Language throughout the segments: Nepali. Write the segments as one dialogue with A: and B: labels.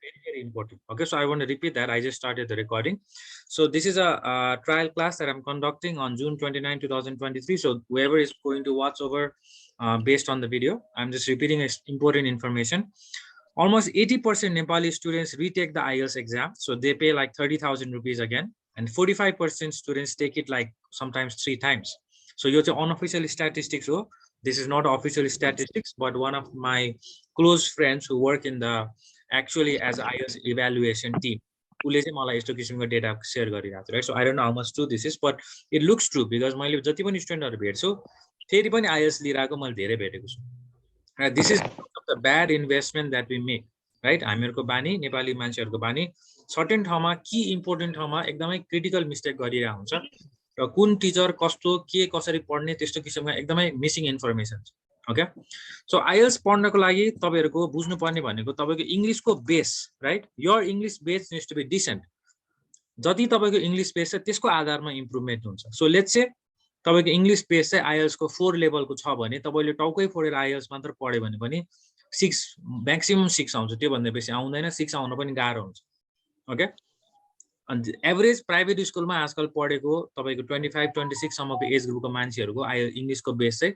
A: very, very important. Okay, so I want to repeat that. I just started the recording. So this is a trial class that I'm conducting on June 29, 2023. So whoever is going to watch over based on the video, I'm just repeating important information. Almost 80% Nepali students retake the IELTS exam. So they pay like 30,000 rupees again. And 45% students take it like sometimes 3 times. So you're the unofficial statistics. So this is not official statistics, but one of my close friends who work in the actually as IELTS evaluation team. Data share right? So I don't know how much true this is, but it looks true because my जति पनि स्टुडेन्टहरु भेट्छु फेरि पनि IELTS लिइराको मैले धेरै भेटेको छु. This is the bad investment that we make, right? हामीहरुको बानी नेपाली मान्छेहरुको बानी सर्टेन ठाउँमा की इम्पोर्टेन्ट ठाउँमा एकदमै क्रिटिकल मिस्टेक गरिरहेको हुन्छ र कुन टिचर कस्तो के कसरी पढ्ने त्यस्तो किसिमको एकदमै मिसिङ इन्फर्मेसन छ. ओके, सो आइएल्स पढ्नको लागि तपाईहरुको बुझ्नुपर्ने भनेको तपाईको इंग्लिशको base, right? Your English base needs to be decent. जति तपाईको इंग्लिश बेस छ त्यसको आधारमा इम्प्रुभमेन्ट हुन्छ. सो लेट्स से तपाईको इंग्लिश बेस चाहिँ आइएल्स को 4 लेभलको छ भने तपाईले टाउकै फोडेर आइएल्स मात्र पढ्यो भने पनि 6 म्याक्सिमम 6 आउँछ. त्यो भन्दा बेसी आउँदैन. 6 आउन पनि गाह्रो हुन्छ. ओके, अनि एभरेज प्राइभेट स्कुलमा आजकल पढेको तपाईको 25-26 सम्मको एज ग्रुपको मान्छेहरुको इंग्लिशको बेस चाहिँ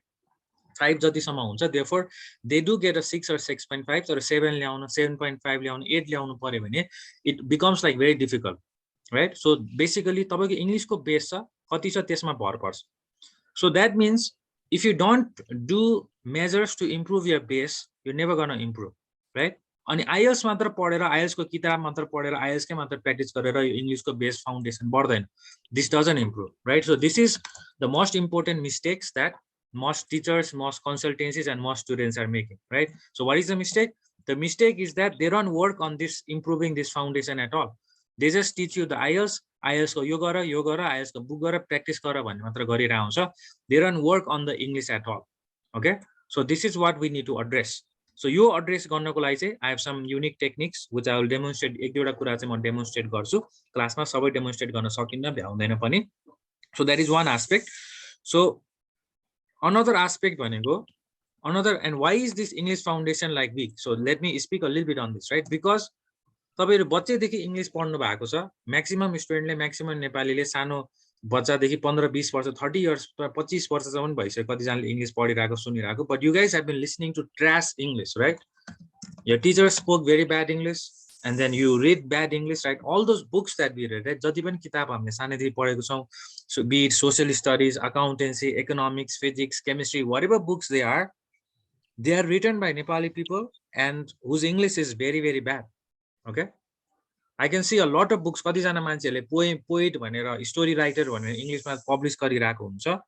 A: 5 जतिसम्म हुन्छ. Therefore they do get a 6 or 6.5. तर 7 ल्याउन 7.5 ल्याउन 8 ल्याउनु पर्यो भने it becomes like very difficult, right? So basically तपाईको इंग्लिशको बेस छ कति छ त्यसमा भर पर्छ. So that means if you don't do measures to improve your base, you're never going to improve, right? अनि आइएल्स मात्र पढेर आइएल्स को किताब मात्र पढेर आइएल्स के मात्र प्र्याक्टिस गरेर यो इंग्लिश को बेस फाउन्डेसन बढ्दैन. This doesn't improve, right? So this is the most important mistakes that most teachers, most consultancies and most students are making, right? So what is the mistake? The mistake is that they don't work on this improving this foundation at all. They just teach you the IELTS को यो गर IELTS को बुक गर प्र्याक्टिस गर भन्ने मात्र गरिरहेको हुन्छ. They don't work on the English at all. Okay, so this is what we need to address. So यो address गर्नको लागि चाहिँ I have some unique techniques which I will demonstrate. एक दुईवटा कुरा चाहिँ म demonstrate गर्छु. क्लासमा सबै demonstrate गर्न सकिन्न, भ्याउँदैन पनि. So that is one aspect. So another aspect भनेको and why is this English foundation like weak? So let me speak a little bit on this, right? Because तपाईहरु बच्चैदेखि इंग्लिश पढ्नु भएको छ. म्याक्सिमम स्टुडेन्टले म्याक्सिमम नेपालीले सानो बच्चादेखि 15-20 वर्ष 30 इयर्स 25 वर्षसम्म भइसक्यो कतिजनाले इंग्लिश पढिरहेको सुनिरहेको. But you guys have been listening to trash English, right? Your teacher spoke very bad English and then you read bad English, right? All those books that we read, right? जति पनि किताब हामीले सानैदेखि पढेको छौं, so be it social studies, accountancy, economics, physics, chemistry, whatever books they are written by Nepali people and whose English is very, very bad. Okay, I can see a lot of books. कतिजना मान्छेले पोएट भनेर स्टोरी राइटर भनेर इंग्लिशमा पब्लिश गरिरहेको हुन्छ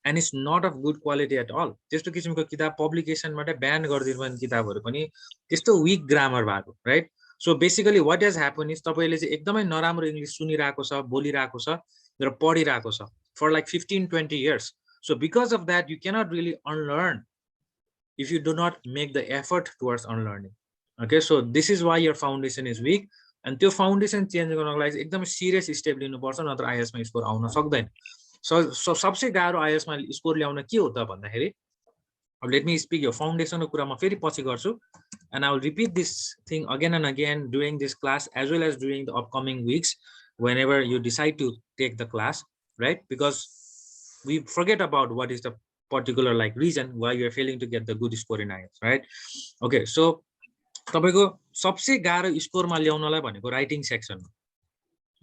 A: and it's not of good quality at all. त्यस्तो किसिमको किताब पब्लिकेसनबाट ब्यान गरिदिनुपर्ने किताबहरु पनि त्यस्तो वीक ग्रामर भएको, right? So basically what has happened is तपाईले चाहिँ एकदमै नराम्रो इंग्लिश सुनिरहेको छ, बोलिरहेको छ र पढिरहेको छ for like 15-20 years. So because of that you cannot really unlearn if you do not make the effort towards unlearning. Okay, so this is why your foundation is weak. And त्यो foundation change गर्नको लागि एकदमै सिरियस स्टेप लिनुपर्छ, नत्र आइएल्स मा स्कोर आउन सक्दैन. So सबसे गाह्रो आइएल्स मा स्कोर ल्याउन के हो त भन्दाखेरि, अब let me speak your foundation को कुरा म फेरि पछि गर्छु. And I will repeat this thing again and again during this class as well as during the upcoming weeks whenever you decide to take the class, right? Because we forget about what is the particular like reason why you are failing to get the good score in IELTS, right? Okay, so तपाईको सबसे गाह्रो स्कोरमा ल्याउनलाई भनेको writing section.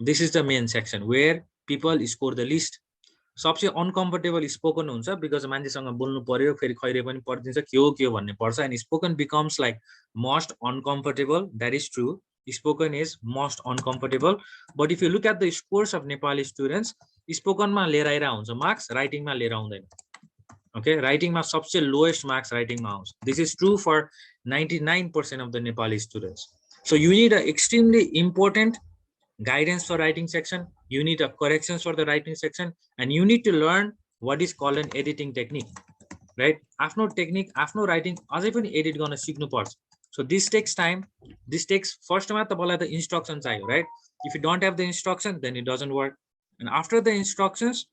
A: This is the main section where people score the least. सबसे अनकम्फर्टेबल स्पोकन हुन्छ बिकज मान्छेसँग बोल्नु पर्यो, फेरि खैरे पनि पर्दिन्छ, के हो भन्ने पर्छ. And spoken becomes like most uncomfortable. That is true. Spoken is most uncomfortable. But if you look at the scores of Nepali students, स्पोकनमा लिएर आइरहेको हुन्छ मार्क्स, राइटिङमा लिएर आउँदैन. Okay, राइटिङमा सबसे लोएस्ट मार्क्स राइटिङमा आउँछ. This is true for 99% of the Nepali students. So you need an extremely important guidance for writing section, you need a corrections for the writing section, and you need to learn what is called an editing technique, right? After technique, after writing, अझै पनि edit गर्न सिक्नु पर्छ. So this takes time. This takes first मा तपाईलाई the instructions चाहियो, right? If you don't have the instruction, then it doesn't work. And after the instructions,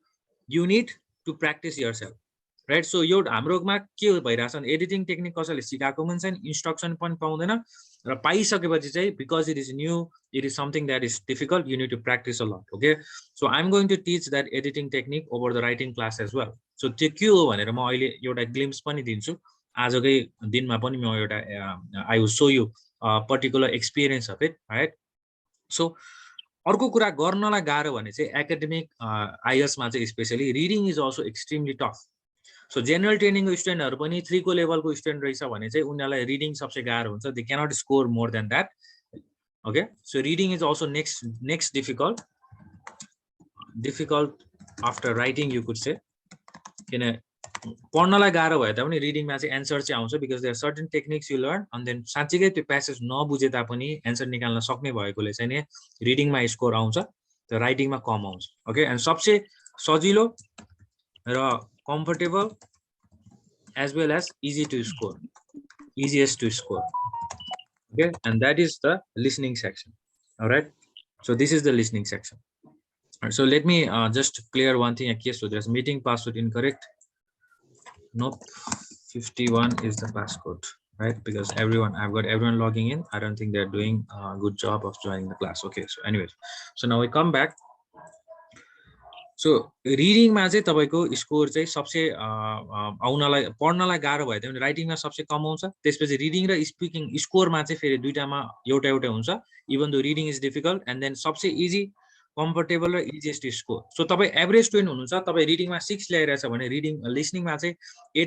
A: you need to practice yourself, right? So यो हाम्रोमा के भइराछ, एडिटिङ टेक्निक कसैले सिकाएको पनि छैन, इन्स्ट्रक्सन पनि पाउँदैन, र पाइसकेपछि चाहिँ because it is new, it is something that is difficult, you need to practice a lot. Okay, so I'm going to teach that editing technique over the writing class as well. So त्यो के हो भनेर म अहिले एउटा ग्लिम्स पनि दिन्छु आजकै दिनमा पनि म एउटा I will show you a particular experience of it, right? So अर्को कुरा गर्नलाई गाह्रो भने चाहिँ एकाडेमिक आइएल्स मा चाहिँ specially reading is also extremely tough. So general ट्रेनिङको स्टुडेन्टहरु पनि 3 को लेभलको स्टुडेन्ट रहेछ भने चाहिँ उनीहरुलाई रिडिङ सबसे गाह्रो हुन्छ. They cannot score more than that. Okay, so reading is also next difficult after writing you could say. किन पढ्नलाई गाह्रो भए तापनि रिडिङमा चाहिँ एन्सर चाहिँ आउँछ because there certain techniques you learn and then साँच्चीकै त्यो प्यासेज नबुझे तापनि एन्सर निकाल्न सक्ने भएकोले चाहिँ नि रिडिङमा स्कोर आउँछ, त्यो राइटिङमा कम आउँछ. ओके, एन्ड सबसे सजिलो र comfortable as well as easy to score, easiest to score. Okay, and that is the listening section. All right, so this is the listening section. All right, so let me just clear one thing. Okay, so there's meeting password incorrect. Nope, 51 is the passcode, right? Because I've got everyone logging in. I don't think they're doing a good job of joining the class. Okay, so anyways, so now we come back. So रिडिङमा चाहिँ तपाईको स्कोर चाहिँ सबसे आउनलाई पढ्नलाई गाह्रो भयो भने राइटिङमा सबसे कम आउँछ. त्यसपछि रिडिङ र स्पिकिङ स्कोरमा चाहिँ फेरि दुईटामा एउटा हुन्छ. Even though reading is difficult and then सबसे इजी, कम्फर्टेबल र इजिएस्ट स्कोर. सो तपाईँ एभरेज स्टुडेन्ट हुनुहुन्छ, तपाईँ रिडिङमा 6 ल्याइरहेछ भने लिसनिङमा चाहिँ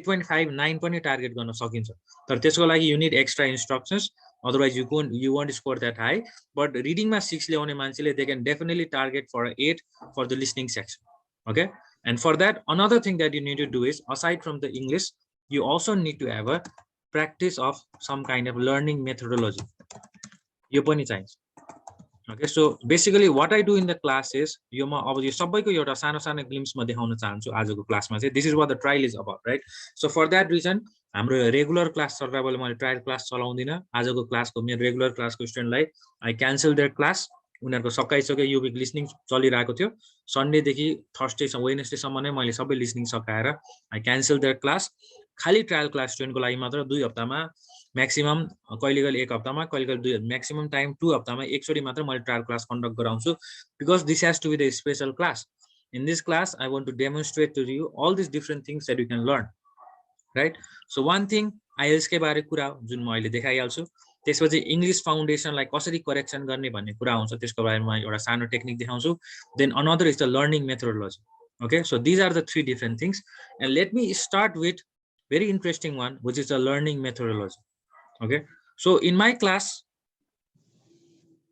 A: 8.5 9 पनि टार्गेट गर्न सकिन्छ. तर त्यसको लागि you need extra instructions, otherwise you won't score that high. But reading ma 6 ल्याउने मान्छेले they can definitely target for 8 for the listening section. Okay, and for that another thing that you need to do is, aside from the English, you also need to have a practice of some kind of learning methodology. यो पनि चाहिन्छ. Okay, so basically what I do in the class is यो म अब यो सबैको एउटा सानो सानो ग्लिम्स म देखाउन चाहन्छु आजको क्लासमा चाहिँ. This is what the trial is about, right? So for that reason हाम्रो रेगुलर क्लास चल्दाबले मैले ट्रायल क्लास चलाउँदिन. आजको क्लासको मेरो रेगुलर क्लासको स्टुडेन्टलाई आई क्यान्सल देयर क्लास. उनीहरुको सकाइसक्यो, यो विक लिसनिङ चलिरहेको थियो. सन्डे देखि थर्सडे वेडनेसडे सम्म नै मैले सबै लिसनिङ सकाएर आई क्यान्सल देयर क्लास. खाली ट्रायल क्लास स्टुडेन्टको लागि मात्र 2 हप्तामा म्याक्सिमम, कहिले कहिले 1 हप्तामा, कहिले कहिले 2, म्याक्सिमम टाइम 2 हप्तामा एकचोटी मात्र मैले ट्रायल क्लास कन्डक्ट गराउँछु. Because this has to be the special class. In this class I want to demonstrate to you all this different things that you can learn, right? So one thing IELTS के बारे कुरा जुन म अहिले देखाइहाल्छु. त्यसपछि इंग्लिश फाउन्डेसनलाई कसरी करेक्सन गर्ने भन्ने कुरा आउँछ, त्यसको बारेमा एउटा सानो टेक्निक देखाउँछु. Then another is the learning methodology. Okay, so these are the 3 different things, and let me start with very interesting one, which is the learning methodology. Okay, so in my class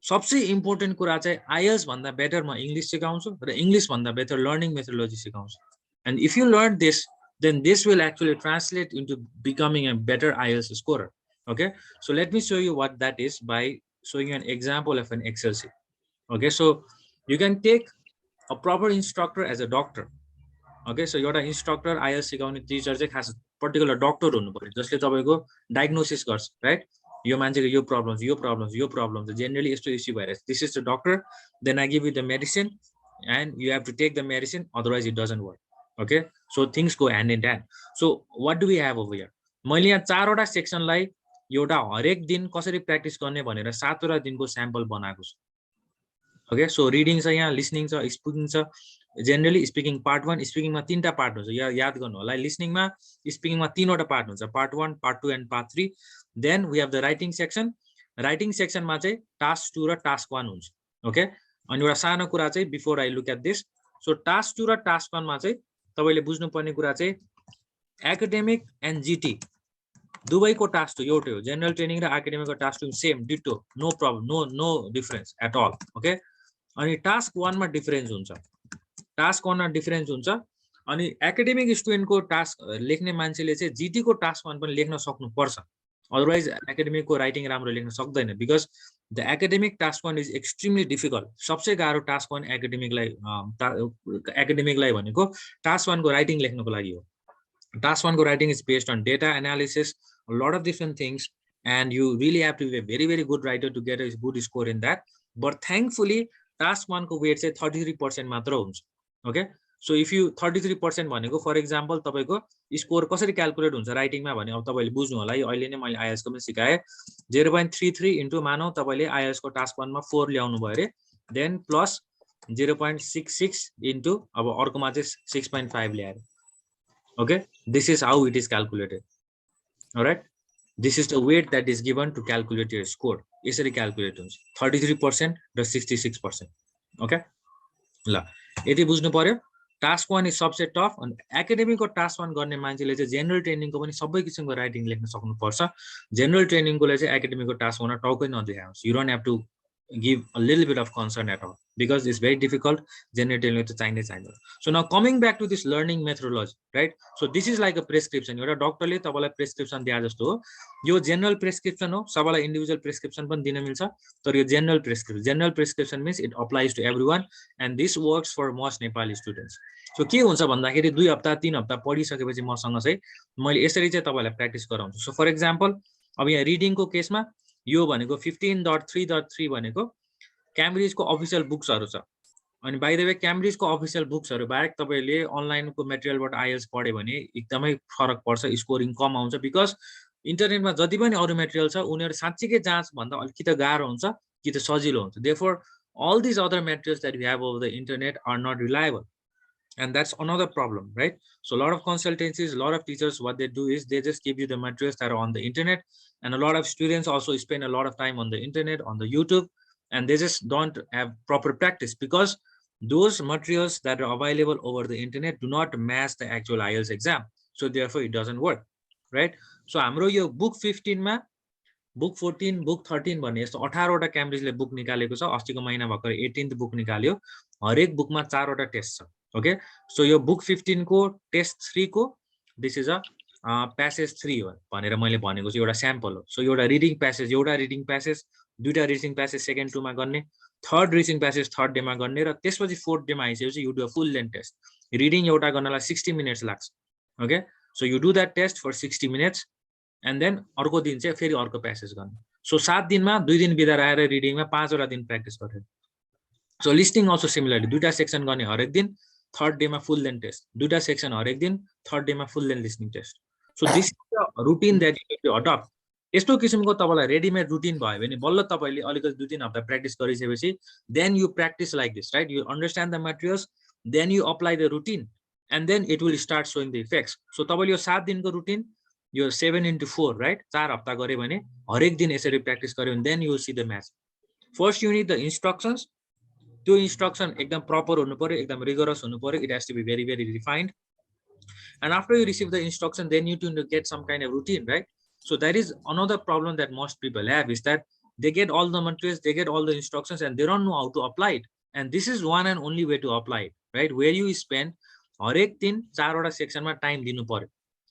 A: सबसे इम्पोर्टेन्ट कुरा चाहिँ आइएल्स भन्दा बेटर म इंग्लिश सिकाउँछु र इंग्लिश भन्दा बेटर लर्निङ मेथोडोलोजी सिकाउँछु. And if you learn this, then this will actually translate into becoming a better IELTS scorer. Okay, so let me show you what that is by showing you an example of an Excel sheet. Okay, so you can take a proper instructor as a doctor. Okay, so एउटा इन्स्ट्रक्टर आइएल्स सिकाउने टिचर चाहिँ खास पर्टिकुलर डक्टर हुनु पर्यो जसले तपाईको डायग्नोसिस गर्छ, राइट? यो मान्छेको यो प्रब्लम्स जेनरली यस्तो इश्यू भइरहेछ. This is the doctor. Then I give you the medicine and you have to take the medicine, otherwise it doesn't work. Okay, so things go hand in hand. So what do we have over here? मैले यहाँ 4 वटा सेक्सनलाई एउटा हरेक दिन कसरी प्र्याक्टिस गर्ने भनेर 7 वटा दिनको स्याम्पल बनाएको छु. ओके, सो रिडिङ छ, यहाँ लिसनिङ छ, स्पिकिङ छ. जेनरली स्पिकिङ पार्ट 1, स्पिकिङमा 3 टा पार्ट हुन्छ, याद गर्नु होला. लिसनिङमा स्पिकिङमा 3 वटा पार्ट हुन्छ, part 1, part 2 and part 3. Then we have the writing section. राइटिङ सेक्सनमा चाहिँ टास्क 2 र टास्क 1 हुन्छ. ओके, अनि एउटा सानो कुरा चाहिँ before I look at this. So task 2 र टास्क 1 मा चाहिँ तपाईले बुझ्नुपर्ने कुरा चाहिँ एकाडेमिक एन्ड जीटी दुवैको टास्क एउटै हो. जेनरल ट्रेनिङ र एकाडेमिकको task same ditto, no problem, no difference at all. Okay, अनि टास्क 1 मा डिफरेन्स हुन्छ. टास्क 1 मा डिफरेन्स हुन्छ. अनि एकाडेमिक स्टुडेन्टको टास्क लेख्ने मान्छेले चाहिँ जीटी को टास्क 1 पनि लेख्न सक्नुपर्छ, अदरवाइज एकाडेमिकको राइटिङ राम्रो लेख्न सक्दैन. Because the academic task 1 is extremely difficult. सबसे गाह्रो टास्क 1 एकाडेमिकलाई भनेको टास्क 1 को राइटिङ लेख्नको लागि हो. टास्क 1 को writing is based on data analysis, a lot of different things, and you really have to be a very very good writer to get a good score in that. But thankfully task 1 को weight चाहिँ 33% मात्र हुन्छ. Okay, सो इफ यु 33% भनेको फर इक्जाम्पल तपाईँको स्कोर कसरी क्यालकुलेट हुन्छ राइटिङमा भने अब तपाईँले बुझ्नु होला है, अहिले नै मैले आइएल्सको पनि सिकाएँ। 0.33 इन्टु मानौ तपाईँले आइएल्सको टास्क 1मा 4 ल्याउनु भयो अरे, देन प्लस 0.66 इन्टु अब अर्कोमा चाहिँ 6.5 ल्याएर, okay, this is how it is calculated. Alright, this is the weight that is given to calculate your score. यसरी क्यालकुलेट हुन्छ 33% र 66%, ओके। ल यति बुझ्नु पर्यो। टास्क 1 इज सबसे टफ। अनि एकाडेमीको टास्क 1 गर्ने मान्छेले चाहिँ जेनरल ट्रेनिङको पनि सबै किसिमको राइटिङ लेख्न सक्नुपर्छ। जेनरल ट्रेनिङकोले चाहिँ एकाडेमीको टास्क 1 टाउकै नदेखाओस्। You don't have to give a little bit of concern at all because it's very difficult. Generally to चाहिने छैन। So now coming back to this learning methodology, right? So this is like a prescription. एउटा डक्टरले तपाईलाई प्रेस्क्रिप्सन दिए जस्तो हो। यो जेनरल प्रेस्क्रिप्सन हो, सबैलाई इन्डिभिजुअल प्रेस्क्रिप्सन पनि दिन मिल्छ, तर यो general prescription means it applies to everyone and this works for most Nepali students. So के हुन्छ भन्दाखेरि 2 हप्ता 3 हप्ता पढिसकेपछि मसँग चाहिँ मैले यसरी चाहिँ तपाईलाई प्र्याक्टिस गराउँछु। सो फर एक्जाम्पल अब यहाँ रिडिङको केसमा यो भनेको 15.3.3 भनेको क्याम्ब्रिजको अफिसियल बुक्सहरू छ। अनि बाइ द वे क्याम्ब्रिजको अफिसियल बुक्सहरू बाहेक तपाईँले अनलाइनको मेटेरियलबाट आइएल्स पढ्यो भने एकदमै फरक पर्छ, स्कोरिङ कम आउँछ। बिकज इन्टरनेटमा जति पनि अरू मेटेरियल छ उनीहरू साँच्चीकै जाँच भन्दा अलिक कि त गाह्रो हुन्छ कि त सजिलो हुन्छ। Therefore all these other materials that we have over the internet are not reliable, and that's another problem, right? So a lot of consultancies, a lot of teachers, what they do is they just give you the materials that are on the internet, and a lot of students also spend a lot of time on the internet, on the YouTube, and they just don't have proper practice because those materials that are available over the internet do not match the actual IELTS exam, so therefore it doesn't work, right? So हाम्रो यो book 15 मा बुक 14 बुक 13 भन्ने यस्तो 18 वटा क्याम्ब्रिजले बुक निकालेको छ। अस्तिको महिना भर्खर 18th बुक निकाल्यो। हरेक बुकमा 4 वटा टेस्ट छ, ओके। सो यो बुक 15 को टेस्ट 3 को दिस इज अ प्यासेज 3 हो भनेर मैले भनेको छु, एउटा स्याम्पल हो। सो एउटा रिडिङ प्यासेज, दुईटा रिडिङ प्यासेज सेकेन्ड 2 मा गर्ने, third reading passage third day मा गर्ने, र त्यसपछि फोर्थ डे मा आइसकेपछि you do a full length test. Reading एउटा गर्नलाई 60 मिनट्स लाग्छ, okay. So you do that test for 60 minutes and then अर्को दिन चाहिँ फेरि अर्को प्यासेज गर्ने। सो 7 दिनमा 2 दिन बिदा राखेर रिडिङमा 5 वटा दिन प्र्याक्टिस गरेर। सो लिस्टिङ अल्सो सिमिलरली 2टा सेक्सन गर्ने हरेक दिन, थर्ड डेमा फुल लेन्थ टेस्ट, 2टा सेक्सन हरेक दिन, थर्ड डेमा full length listening test. So this is the routine that you need to adopt. यस्तो किसिमको तपाईँलाई रेडिमेड रुटिन भयो भने बल्ल तपाईँले अलिकति 2-3 हप्ता प्र्याक्टिस गरिसकेपछि then you practice like this, right? You understand the materials, then you apply the routine and then it will start showing the effects. So तपाईँले यो 7 दिनको रुटिन यो 7 into 4, राइट? 4 हप्ता गरे भने हरेक दिन यसरी प्र्याक्टिस गर्यो भने then you will see the match. First you need the instructions. त्यो इन्स्ट्रक्सन एकदम प्रपर हुनु पर्यो, एकदम रिगरस हुनु पर्यो। It has to be very very refined. And after you receive the instruction then you to get some kind of routine, right? So that is another problem that most people have is that they get all the materials, they get all the instructions and they don't know how to apply it. And this is one and only way to apply it, right? Where you spend हरेक दिन 4 वटा सेक्सनमा टाइम दिनु पर्यो।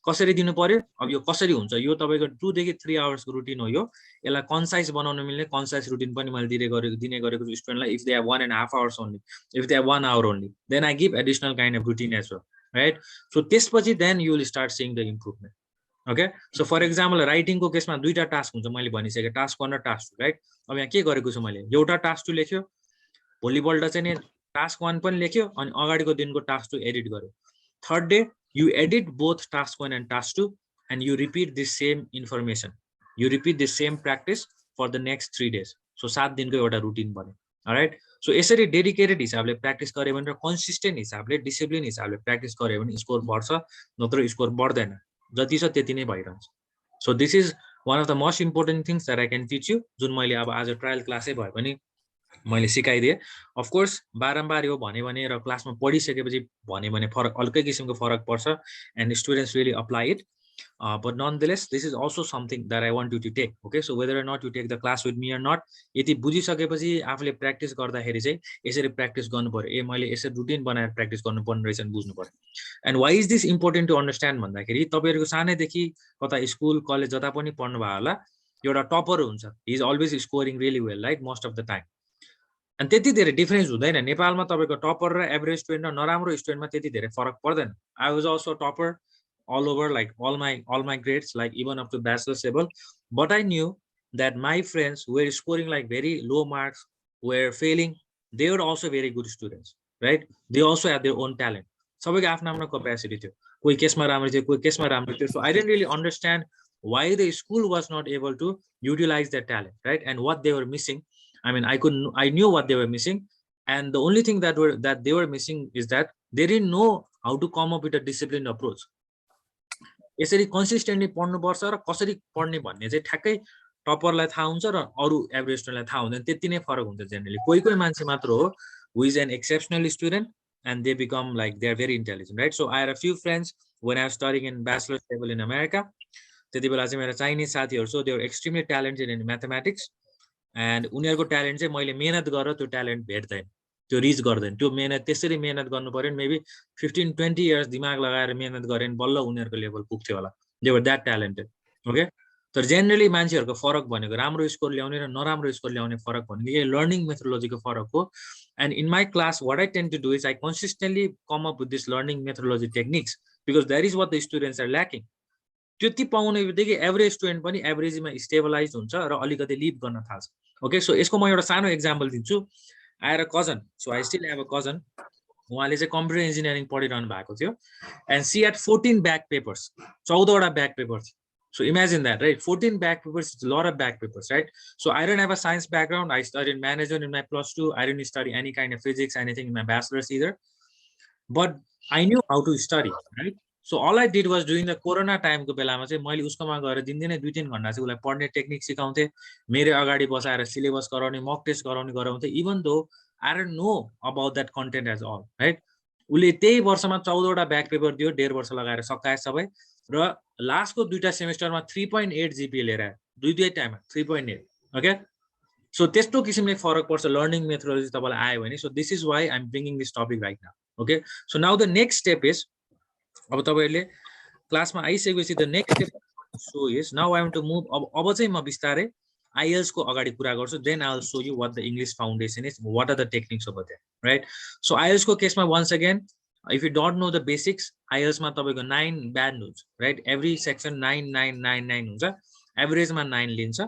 A: कसरी दिनु पर्यो? अब यो कसरी हुन्छ? यो तपाईँको 2 देखि 3 आवर्सको रुटिन हो। यो यसलाई कन्साइज बनाउन मिल्ने कन्साइज रुटिन पनि मैले दिने गरेको छु स्टुडेन्टलाई। If they have 1.5 hours only, if they have 1 hour only, then I give additional kind of routine as well, right? So त्यसपछि then you will start seeing the improvement, okay. So for example राइटिङको केसमा 2टा टास्क हुन्छ, मैले भनिसकेँ, टास्क 1 र टास्क 2, राइट? अब यहाँ के गरेको छु मैले, एउटा टास्क 2 लेख्यो, भोलिपल्ट चाहिँ नि टास्क 1 पनि लेख्यो, अनि अगाडिको दिनको टास्क 2 एडिट गर्यो। Third day you edit both task 1 and task 2 and you repeat this same information, you repeat this same practice for the next 3 days. So 7 दिनको एउटा रुटिन बन्यो, alright? So यसरी डेडिकेटेड हिसाबले प्र्याक्टिस गर्यो भने र कन्सिस्टेन्ट हिसाबले डिसिप्लिन हिसाबले प्र्याक्टिस गर्यो भने स्कोर बढ्छ, नत्र स्कोर बढ्दैन। जति छ त्यति नै भइरहन्छ। So this is one of the most important things that I can teach you, जुन मैले अब आज ट्रायल क्लासै भयो भने मैले सिकाइदिएँ। अफकोर्स बारम्बार यो भने र क्लासमा पढिसकेपछि भने फरक अर्कै किसिमको फरक पर्छ and students really apply it. But nonetheless this is also something that I want you to take, okay. So whether not you take the class with me or not, यति बुझिसकेपछि आफूले प्र्याक्टिस गर्दाखेरि चाहिँ यसरी प्र्याक्टिस गर्नु पर्यो। ए मैले यसरी रुटिन बनाएर प्र्याक्टिस गर्नुपर्ने रहेछ नि बुझ्नु पर्यो। And why is this important to understand भन्दाखेरि तपाईँहरूको सानैदेखि कता स्कुल कलेज जता पनि पढ्नु भयो होला, एउटा टपर हुन्छ, he is always scoring really well, right? Most of the time. अनि त्यति धेरै डिफरेन्स हुँदैन नेपालमा। तपाईँको टपर र एभरेज स्टुडेन्ट र नराम्रो स्टुडेन्टमा त्यति धेरै फरक पर्दैन। I was also topper all over, like all my grades, like even up to bachelor's level, but I knew that my friends were scoring like very low marks, were failing. They were also very good students, right? They also have their own talent. सबैको आफ्नो आफ्नो क्यापेसिटी थियो कोही केसमा राम्रो थियो कोही केसमा राम्रो थियो so I didn't really understand why the school was not able to utilize their talent, right? And what they were missing. I mean, I knew what they were missing, and the only thing that they were missing is that they didn't know how to come up with a disciplined approach. यसरी कन्सिस्टेन्टली पढ्नुपर्छ र कसरी पढ्ने भन्ने चाहिँ ठ्याक्कै टपरलाई थाहा हुन्छ र अरू एभरेज स्टुडेन्टलाई थाहा हुँदैन त्यति नै फरक हुन्छ जेनरली कोही कोही मान्छे मात्र हो who is an exceptional student and they become like they're very intelligent, right? So I had a few friends when I was studying in bachelor's level in America. त्यति बेला चाहिँ मेरो चाइनिज साथीहरू so they were extremely talented in mathematics and उनीहरूको ट्यालेन्ट चाहिँ मैले मेहनत गरेर त्यो ट्यालेन्ट भेट्दैन त्यो रिच गर्दैन त्यो मेहनत त्यसरी मेहनत गर्नु पर्यो मेबी 15-20 इयर्स दिमाग लगाएर मेहनत गरे भने बल्ल उनीहरूको लेभल पुग्थ्यो होला they were that talented okay तर जेनरली मान्छेहरूको फरक भनेको राम्रो स्कोर ल्याउने र नराम्रो स्कोर ल्याउने फरक भनेको यही लर्निङ मेथोडोलोजीको फरक हो and in my class what I tend to do is I consistently come up with this learning methodology techniques because that is what the students are lacking त्यति पाउने बित्तिकै एभरेज स्टुडेन्ट पनि एभरेजमा स्टेबलाइज हुन्छ र अलिकति लिभ गर्न थाल्छ ओके सो यसको म एउटा सानो एक्जाम्पल दिन्छु आएर cousin so I still have a cousin उहाँले चाहिँ कम्प्युटर इन्जिनियरिङ पढिरहनु भएको थियो and see at 14 back papers 14वटा ब्याक पेपर थियो So imagine that, right? 14 back papers, it's a lot of back papers, right? So I don't have a science background. I studied management in my +2. I didn't study any kind of physics, anything in my bachelor's either. But I knew how to study, right? So all I did was during the corona time ko बेलामा चाहिँ मैले उसकोमा गएर दिनदिनै 2-3 घण्टा चाहिँ उसलाई पढ्ने टेक्निक सिकाउँथे मेरो अगाडि बसाएर सिलेबस गराउने मक टेस्ट गराउँथे even though I don't know about that content as all, right? उसले त्यही वर्षमा 14वटा ब्याक पेपर दियो 1.5 वर्ष लगाएर सकाए सबै र लास्टको दुईटा सेमेस्टरमा 3.8 जीपीए लिएर आयो दुई टाइममा 3.8 ओके सो त्यस्तो किसिमले फरक पर्छ लर्निङ मेथोडोलोजी तपाईलाई आयो भने so this is why I am bringing this topic right now okay so now the next step is अब तपाईहरुले क्लासमा आइसकेपछि the next step so is now I want to move अब चाहिँ म बिस्तारै IELTS को अगाडि कुरा गर्छु then I will show you what the English foundation is what are the techniques over there right so IELTS को केसमा once again if you don't know the basics IELTS मा तपाईको 9 band हुन्छ right every section 9999 हुन्छ एभरेज मा 9 लिन्छ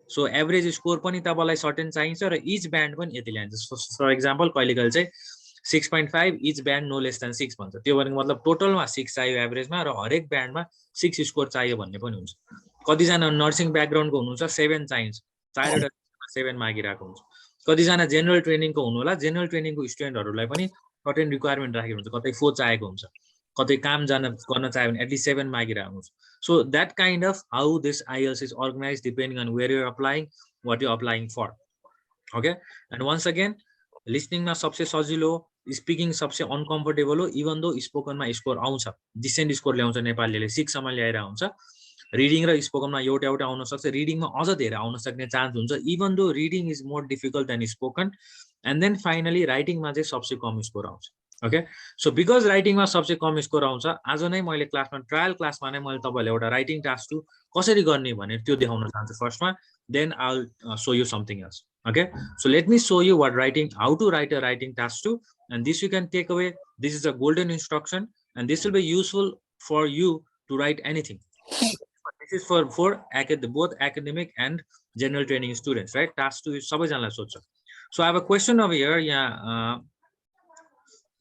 A: सो एभरेज स्कोर पनि तपाईलाई सर्टेन चाहिन्छ र इच ब्यान्ड पनि यति ल्यान्छ फर एक्जाम्पल कहिलेकाहीँ चाहिँ 6.5 each band no less than 6 भन्छ त्यो भनेको मतलब टोटलमा 6 चाहियो एभरेजमा र हरेक ब्यान्डमा 6 स्कोर चाहियो भन्ने पनि हुन्छ कतिजना नर्सिङ ब्याकग्राउन्डको हुनुहुन्छ 7 चाहिन्छ 4 7 मागिरहेको हुन्छ कतिजना जेनरल ट्रेनिङको हुनु होला जेनरल ट्रेनिङको स्टुडेन्टहरुलाई पनि सर्टेन रिक्वायरमेन्ट राखेको हुन्छ कतै 4 चाहिएको हुन्छ कतै काम गर्न चाह्यो भने एटलिस्ट 7 मागिरहेको हुन्छ so that kind of how this IELTS is organize depending on where you are applying what you applying for okay and once again लिसनिङमा सबसे सजिलो स्पिकिङ सबसे अनकम्फर्टेबल हो इभन दो स्पोकनमा स्कोर आउँछ डिसेन्ट स्कोर ल्याउँछ नेपालीले 6 सम्म ल्याएर हुन्छ रिडिङ र स्पोकनमा एउटा आउन सक्छ रिडिङमा अझ धेरै आउन सक्ने चान्स हुन्छ even though reading is more difficult than spoken and then finally राइटिङमा चाहिँ सबसे कम स्कोर आउँछ ओके सो बिकज राइटिङमा सबसे कम स्कोर आउँछ आज नै मैले क्लासमा ट्रायल क्लासमा नै मैले तपाईहरुलाई एउटा राइटिङ टास्क टु कसरी गर्ने भनेर त्यो देखाउन चाहन्छु फर्स्टमा then I will show you something else okay so let me show you how to write a writing task too and this you can take away this is a golden instruction and this will be useful for you to write anything this is for both academic and general training students right task 2 is sabai janलाई सोध्छ so I have a question over here यहाँ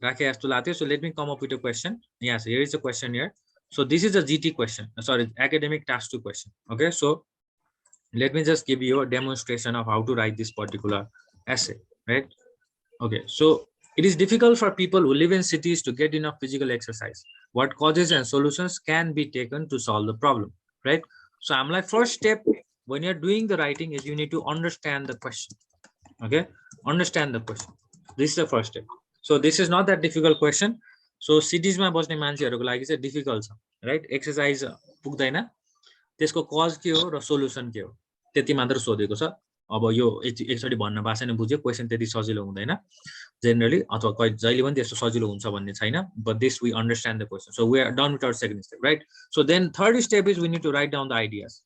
A: राखे जस्तो लाग्थ्यो so let me come up with a question yes here is a question here so this is a GT question sorry academic task 2 question okay so let me just give you a demonstration of how to write this particular essay right okay so it is difficult for people who live in cities to get enough physical exercise what causes and solutions can be taken to solve the problem right so I'm like first step when you're doing the writing is you need to understand the question okay understand the question this is the first step so this is not that difficult question so cities ma बस्ने मान्छेहरुको लागि चाहिँ डिफिकल्ट छ राइट एक्सरसाइज पुग्दैन त्यसको कज के हो र सोलुसन के हो त्यति मात्र सोधेको छ अब यो एकचोटी भन्न भाषा नै बुझ्यो क्वेशन त्यति सजिलो हुँदैन जेनरली अथवा जहिले पनि त्यस्तो सजिलो हुन्छ भन्ने छैन but this we understand the question so we are done with our second step right so then third step is we need to write down the ideas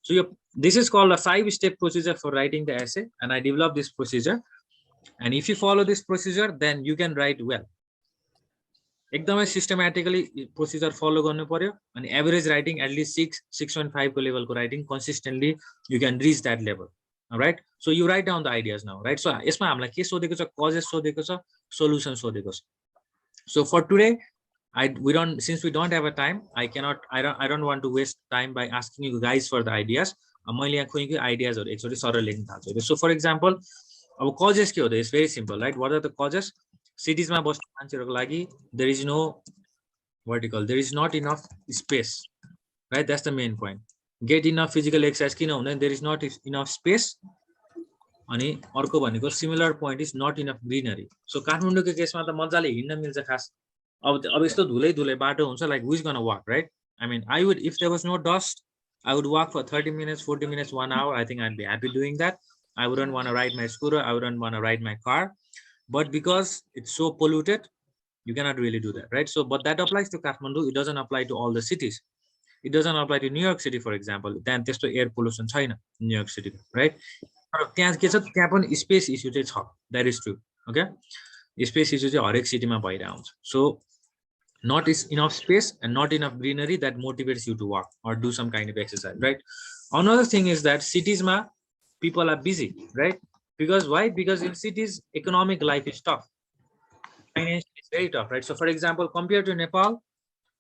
A: so यो this is called a 5 step procedure for writing the essay and I developed this procedure and if you follow this procedure then you can write well एकदमै सिस्टमेटिकली प्रोसिजर फलो गर्नु पर्यो अनि एभरेज राइटिङ एटलिस्ट 6.5 को लेभलको writing consistently you can rich that level right so you write down the ideas now right so यसमा हामीलाई के सोधेको छ कजेस सोधेको छ सोलुसन सोधेको छ So for today, since we don't have a time, I don't want to waste time by asking you guys for the ideas. मैले यहाँ खोइकै आइडियाजहरु एकचोटी सरल लेख्न थाल्छु. So for example, अब causes के हो त? It's very simple, right? What are the causes? Cities मा बस्ने मान्छेहरुको लागि there is no vertical, there is not enough space, right? That's the main point. Get enough physical exercise किन हुँदैन? There is not enough space. अनि अर्को भनेको similar point is not enough greenery. So काठमाडौँको केसमा त मजाले हिड्न मिल्छ खास. अब यस्तो धुलै बाटो हुन्छ, like who's gonna walk, right? I mean, I would, if there was no dust, I would walk for 30 minutes, 40 minutes, 1 hour. I think I'd be happy doing that. I wouldn't want to ride my scooter. I wouldn't want to ride my car. But because it's so polluted, you cannot really do that, right? So, but that applies to Kathmandu. It doesn't apply to all the cities. It doesn't apply to New York City, for example. Then there's air pollution China, New York City, right? Space issue. That is true. Okay. Space issue हरेक सिटीमा भइरहेको हुन्छ. So not is enough space and not enough greenery that motivates you to walk or do some kind of exercise, right? Another thing is that cities ma people are busy, right? Because why? Because in cities economic life is tough, finance is very tough, right? So for example, compared to Nepal,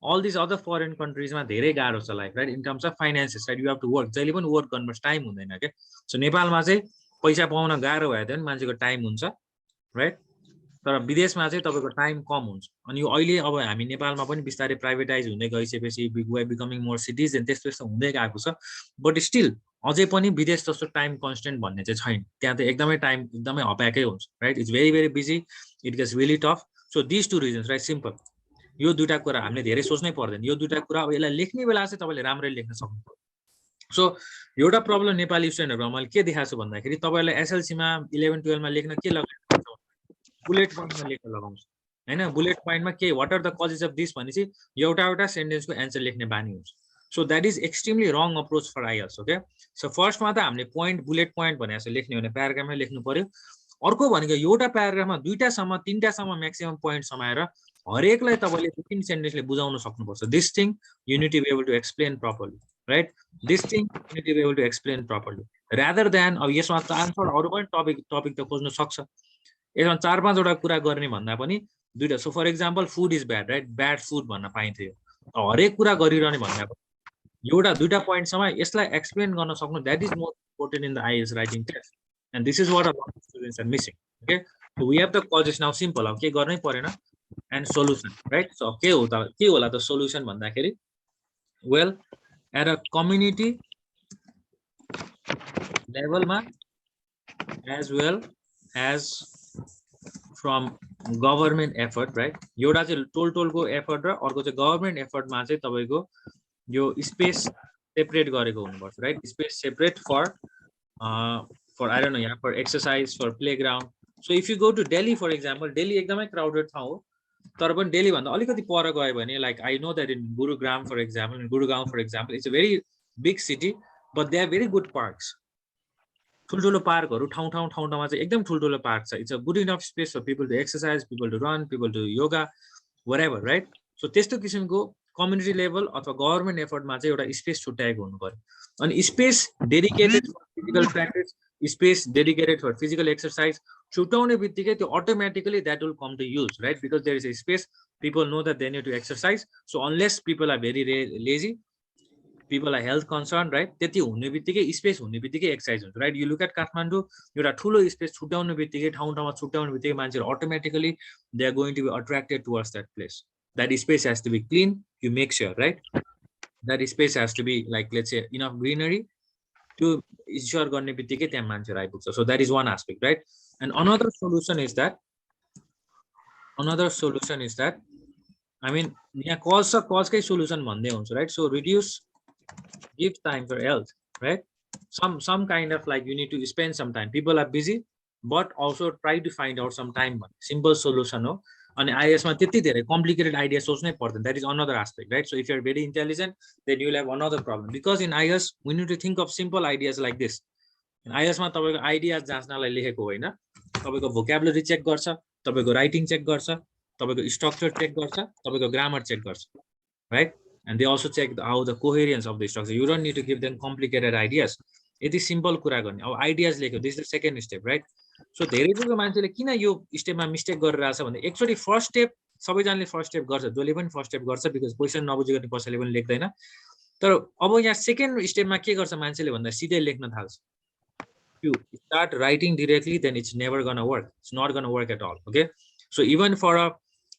A: all these other foreign countries ma धेरै गाह्रो छ life, right? In terms of finances, right? You have to work, जहिले पनि work गर्नु टाइम हुँदैन के. So नेपालमा चाहिँ पैसा पाउन गाह्रो भए पनि मान्छेको टाइम हुन्छ, right? तर विदेशमा चाहिँ तपाईको टाइम कम हुन्छ. अनि यो अहिले अब हामी नेपालमा पनि बिस्तारै प्राइभेटाइज हुँदै गइसकेपछि we are becoming more cities and त्यस्तो त्यस्तो हुँदै गएको छ. बट स्टिल अझै पनि विदेश जस्तो टाइम कन्स्टेन्ट भन्ने चाहिँ छैन. त्यहाँ त एकदमै टाइम एकदमै हप्याकै हुन्छ, right? It's very very busy, it gets really tough. So this two reasons, right? Simple. यो दुईटा कुरा हामीले धेरै सोच्नै पर्दैन. यो दुईटा कुरा अब यसलाई लेख्ने बेला चाहिँ तपाईँले राम्ररी लेख्न सक्नुहुन्छ. सो एउटा प्रब्लम नेपाली स्टुडेन्टहरुमा मैले के देखाएको छु भन्दाखेरि तपाईहरुलाई एसएलसी मा 11 12 मा लेख्न के लगाउँछ? बुलेट पोइन्टमा लेख्न लगाउँछ हैन. बुलेट पोइन्टमा के what are the causes of this भनेपछि एउटा सेन्टेन्सको एन्सर लेख्ने बानी हुन्छ. So that is extremely wrong approach for IELTS. Okay. So फर्स्टमा त हामीले पोइन्ट बुलेट पोइन्ट भने जस्तो लेख्ने भने प्याराग्राफमै लेख्नु पर्यो. अर्को भनेको एउटा प्याराग्राफमा दुईटासम्म तीनटासम्म म्याक्सिमम पोइन्ट समाएर हरेकलाई तपाईले 15 सेन्टेन्सले बुझाउन सक्नुपर्छ. This thing you need to be able to explain properly, right? This thing you need to be able to explain properly rather than अब यसमा 4-5 अरु पनि टपिक त खोज्न सक्छ. यसमा 4-5 वटा कुरा गर्ने भन्दा पनि दुईटा. So for example food is bad, right? Bad food भन्न पाइन्थ्यो. हरेक कुरा गरिरहने भन्दा एउटा दुईटा पोइन्टसम्म यसलाई एक्सप्लेन गर्न सक्नु, that is more important in the IELTS writing test. And this is what a lot of students are missing. Okay. So we have the causes now. Simple. अब के गर्नै परेन. And solution, right? सो के होला त सोलुसन भन्दाखेरि, वेल एट अ कम्युनिटी लेभलमा as well as from government effort, right? एउटा चाहिँ टोलको एफर्ट र अर्को चाहिँ गभर्मेन्ट एफर्टमा चाहिँ तपाईको यो स्पेस सेपरेट गरेको हुनुपर्छ, right? Space separate for I don't know यहाँ for exercise, for playground. So if you go to Delhi for example, Delhi एकदमै क्राउडेड ठाउँ हो. तर पनि दिल्ली भन्दा अलिकति पर गयो भने, like I know that in Gurgaon for example, it's a very big city but they are very good parks. ठुल्ठुलो पार्कहरू ठाउँमा चाहिँ एकदम ठुल्ठुलो पार्क छ. It's a good enough space for people to exercise, people to run, people to yoga, whatever, right? So त्यस्तो किसिमको कम्युनिटी लेभल अथवा गभर्मेन्ट एफर्टमा चाहिँ एउटा स्पेस छुट्याएको हुनु पर्यो. अनि space dedicated for physical practice, space dedicated for physical exercise छुट्याउने बित्तिकै त्यो automatically that will come to use, right? Because there is a space, people know that they need to exercise. So unless people are very lazy, people are health concerned, right? त्यति हुने बित्तिकै स्पेस हुने बित्तिकै एक्सरसाइज हुन्छ, right? You look at Kathmandu, एउटा ठुलो स्पेस छुट्याउने बित्तिकै ठाउँमा छुट्याउने बित्तिकै मान्छेहरू automatically they are going to be attracted towards that place. That space has to be clean, you make sure, right? That space has to be like let's say enough greenery. त्यो इन्स्योर गर्ने बित्तिकै त्यहाँ मान्छेहरू आइपुग्छ. So that is one aspect, right? And another solution is that I mean यहाँ कजकै सोल्युसन भन्दै हुन्छ, right? So reduce, give time for health, right? Some kind of like you need to spend some time. People are busy, but also try to find out some time. Simple solution हो. अनि आइएस मा त्यति धेरै कम्प्लिकेटेड आइडिया सोच्नै पर्दैन. That is another aspect, right? So if you are very intelligent, then you will have another problem, because in IELTS we need to think of simple ideas like this. IELTS मा तपाईको आइडियाज जाँच्नलाई लेखेको होइन, तपाईको भोक्याबुलरी चेक गर्छ, तपाईको राइटिङ चेक गर्छ, तपाईको स्ट्रक्चर चेक गर्छ, तपाईको ग्रामर चेक गर्छ, right? And they also check how the coherence of the structure. You don't need to give them complicated ideas. It is simple कुरा गर्ने. अब आइडियाज लेख्यो, this is the second step, right? So धेरै जस्तो मान्छेले किन यो स्टेपमा मिस्टेक गरिरहेछ भने एकचोटी फर्स्ट स्टेप सबैजनाले फर्स्ट स्टेप गर्छ, जसले पनि फर्स्ट स्टेप गर्छ, बिकज क्वेसन नबुझेको कसैले पनि लेख्दैन। तर अब यहाँ सेकेन्ड स्टेपमा के गर्छ मान्छेले भन्दा सिधै लेख्न थाल्छ। You start writing directly, then it's never gonna work. It's not gonna work at all. Okay, so even for a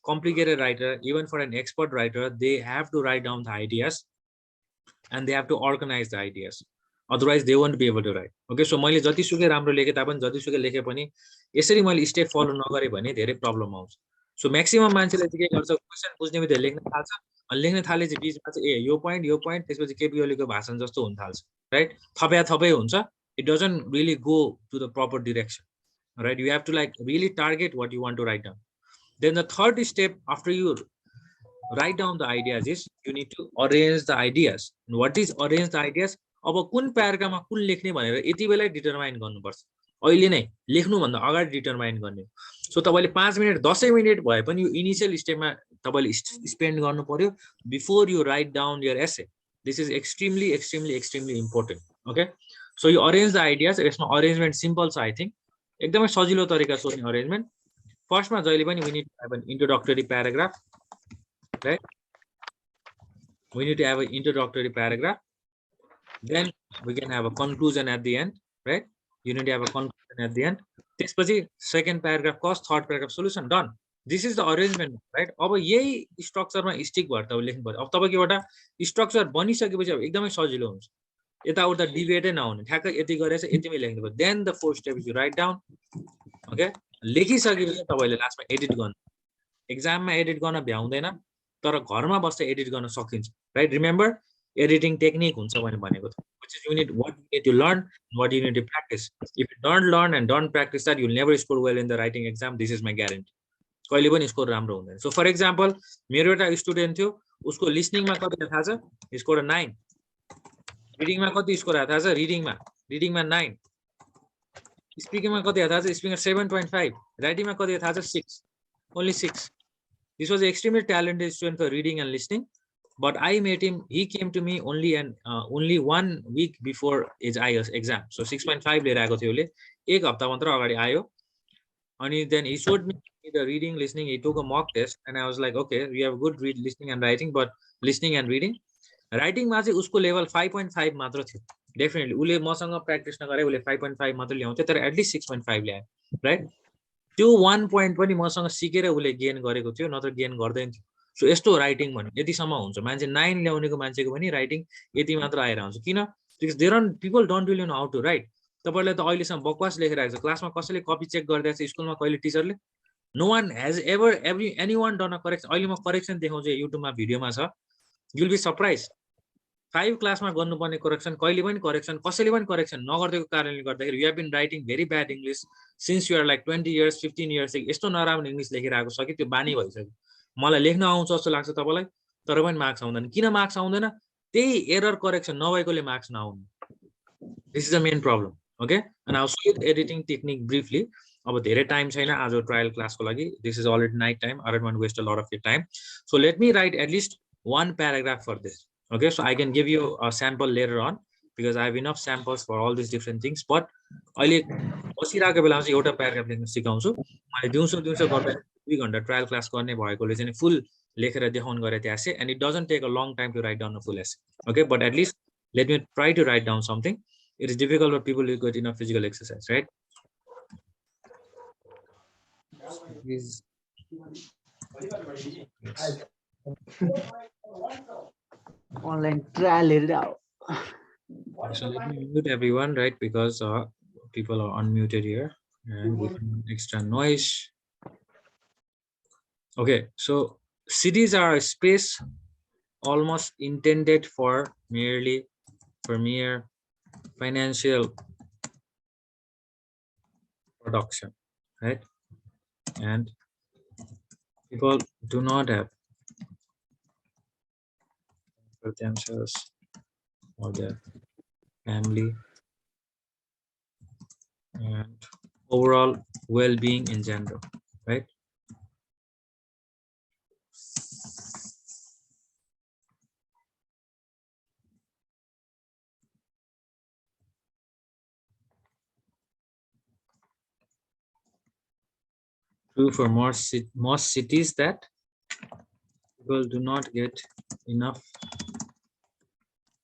A: complicated writer, even for an expert writer, they have to write down the ideas and they have to organize the ideas. Otherwise, they won't be able to write. Okay, so मैले जतिसुकै राम्रो लेखे तापनि जतिसुकै लेखे पनि यसरी मैले स्टेप फलो नगरे भने धेरै प्रब्लम आउँछ। सो म्याक्सिमम मान्छेले चाहिँ के गर्छ, क्वेसन बुझ्ने बित्तिकै लेख्न थाल्छ, अनि लेख्न थालेपछि बिचमा चाहिँ ए यो पोइन्ट त्यसपछि केपी ओलीको भाषण जस्तो हुन थाल्छ, राइट? थपै हुन्छ। It doesn't really go to the proper direction, right? You have to like really target what you want to write down. Then the third step after you write down the ideas is you need to arrange the ideas. And what is arrange the ideas? अब कुन प्याराग्राफमा कुन लेख्ने भनेर यति बेलै डिटरमाइन गर्नुपर्छ, अहिले नै लेख्नु भन्दा अगाडि डिटरमाइन गर्ने। सो तपाईले 5 मिनेट 10 मिनेट भए पनि यो इनिशियल स्टेपमा तपाईले स्पेन्ड गर्नु पर्यो before you write down your essay. This is extremely important. Okay, so you arrange the ideas. यसमा अरेन्जमेन्ट सिम्पल छ, आई थिंक एकदमै सजिलो तरिका सोध्ने अरेन्जमेन्ट। फर्स्टमा जहिले पनि we need to have an introductory paragraph, right? We need to have an introductory paragraph, then we can have a conclusion at the end, right? You need to have a conclusion at the end. त्यसपछि second paragraph cause, third paragraph solution, done. This is the arrangement, right? अब यही स्ट्रक्चरमा स्टिक भएर तपाईँ लेख्नु पर्यो। अब तपाईँको एउटा स्ट्रक्चर बनिसकेपछि अब एकदमै सजिलो हुन्छ, यताउता डिबेटै नहुने, ठ्याक्कै यति गरेछ यतिमै लेख्नु पर्यो। Then the fourth step is you write down. Okay, लेखिसकेपछि तपाईँले लास्टमा एडिट गर्नु। एक्जाममा एडिट गर्न भ्याउँदैन, तर घरमा बस्दा एडिट गर्न सकिन्छ, राइट? रिमेम्बर, एडिटिङ टेक्निक हुन्छ भनेको त, which is you need what you need to learn, what you need to practice. If you don't learn and don't practice that, you'll never score well in the writing exam. This is my guarantee. कहिले पनि स्कोर राम्रो हुँदैन। सो फर एक्जाम्पल मेरो एउटा स्टुडेन्ट थियो, उसको लिसनिङमा कति थाहा छ? स्कोर 9। रिडिङमा कति स्कोर थाहा छ? रिडिङमा 9। स्पिकिङमा कति थाहा छ? स्पिकिङ 7.5। राइटिङमा कति थाहा छ? 6, only 6। This was an extremely talented student for reading and listening. But I met him, he came to me only 1 week before his IELTS exam. So 6.5 लिएर आएको थियो उसले, एक हप्ता मात्र अगाडि आयो। अनि then he showed me the reading, listening. He took a mock test and I was like, okay, we have good listening and writing, but listening and reading, writing मा चाहिँ उसको लेभल 5.5 मात्र थियो। डेफिनेटली उसले मसँग प्र्याक्टिस नगरे उसले 5.5 मात्र ल्याउँथ्यो, तर एटलिस्ट 6.5 ल्यायो, राइट? त्यो 1 पोइन्ट पनि मसँग सिकेर उसले गेन गरेको थियो, नत्र गेन गर्दैन थियो। सो यस्तो राइटिङ भन्नु यतिसम्म हुन्छ। मान्छे 9 ल्याउनेको मान्छेको पनि राइटिङ यति मात्र आएर हुन्छ। किन? Because people don't really know how to write. तपाईँले त अहिलेसम्म बकवास लेखिरहेको छ, क्लासमा कसैले कपी चेक गरिरहेको छ, स्कुलमा कहिले टिचरले? No one has ever any one done a correction. अहिले म करेक्सन देखाउँछु युट्युबमा, भिडियोमा छ, युल बी सरप्राइज। 5 क्लासमा गर्नुपर्ने करेक्सन कहिले पनि कसैले पनि करेक्सन नगर्देको कारणले गर्दाखेरि you have been writing very bad English since you are like 20 years 15 years। यस्तो नराम्रो इङ्ग्लिस लेखिरहेको छ कि त्यो बानी भइसक्यो। मलाई लेख्न आउँछ जस्तो लाग्छ तपाईँलाई, तर पनि मार्क्स आउँदैन। किन मार्क्स आउँदैन? त्यही एरर करेक्सन नभएकोले मार्क्स नआउनु। This is the main problem. Okay, and now so editing technique briefly. अब धेरै टाइम छैन आज ट्रायल क्लासको लागि। This is already night time. I don't want to waste a lot of your time. So let me write at least 1 paragraph for this. Okay, so I can give you a sample later on because I have enough samples for all these different things. But अहिले बसिरहेको बेलामा चाहिँ एउटा प्याराग्राफ लेख्न सिकाउँछु। मैले दिउँसो गर्दा 2 घण्टा ट्रायल क्लास गर्ने भएकोले चाहिँ फुल लेखेर देखाउन गरे त्यो एसे, and it doesn't take a long time to write down a full essay. Okay, but at least let me try to write down something. It is difficult for people who get enough physical exercise, right? Yes.
B: Online trial it out.
A: So let me mute everyone, right? Because people are unmuted here and we have extra noise. Okay, so cities are a space almost intended for mere financial production, right? And people do not have for themselves or their family and overall well-being in general, right? True for most cities that people do not get enough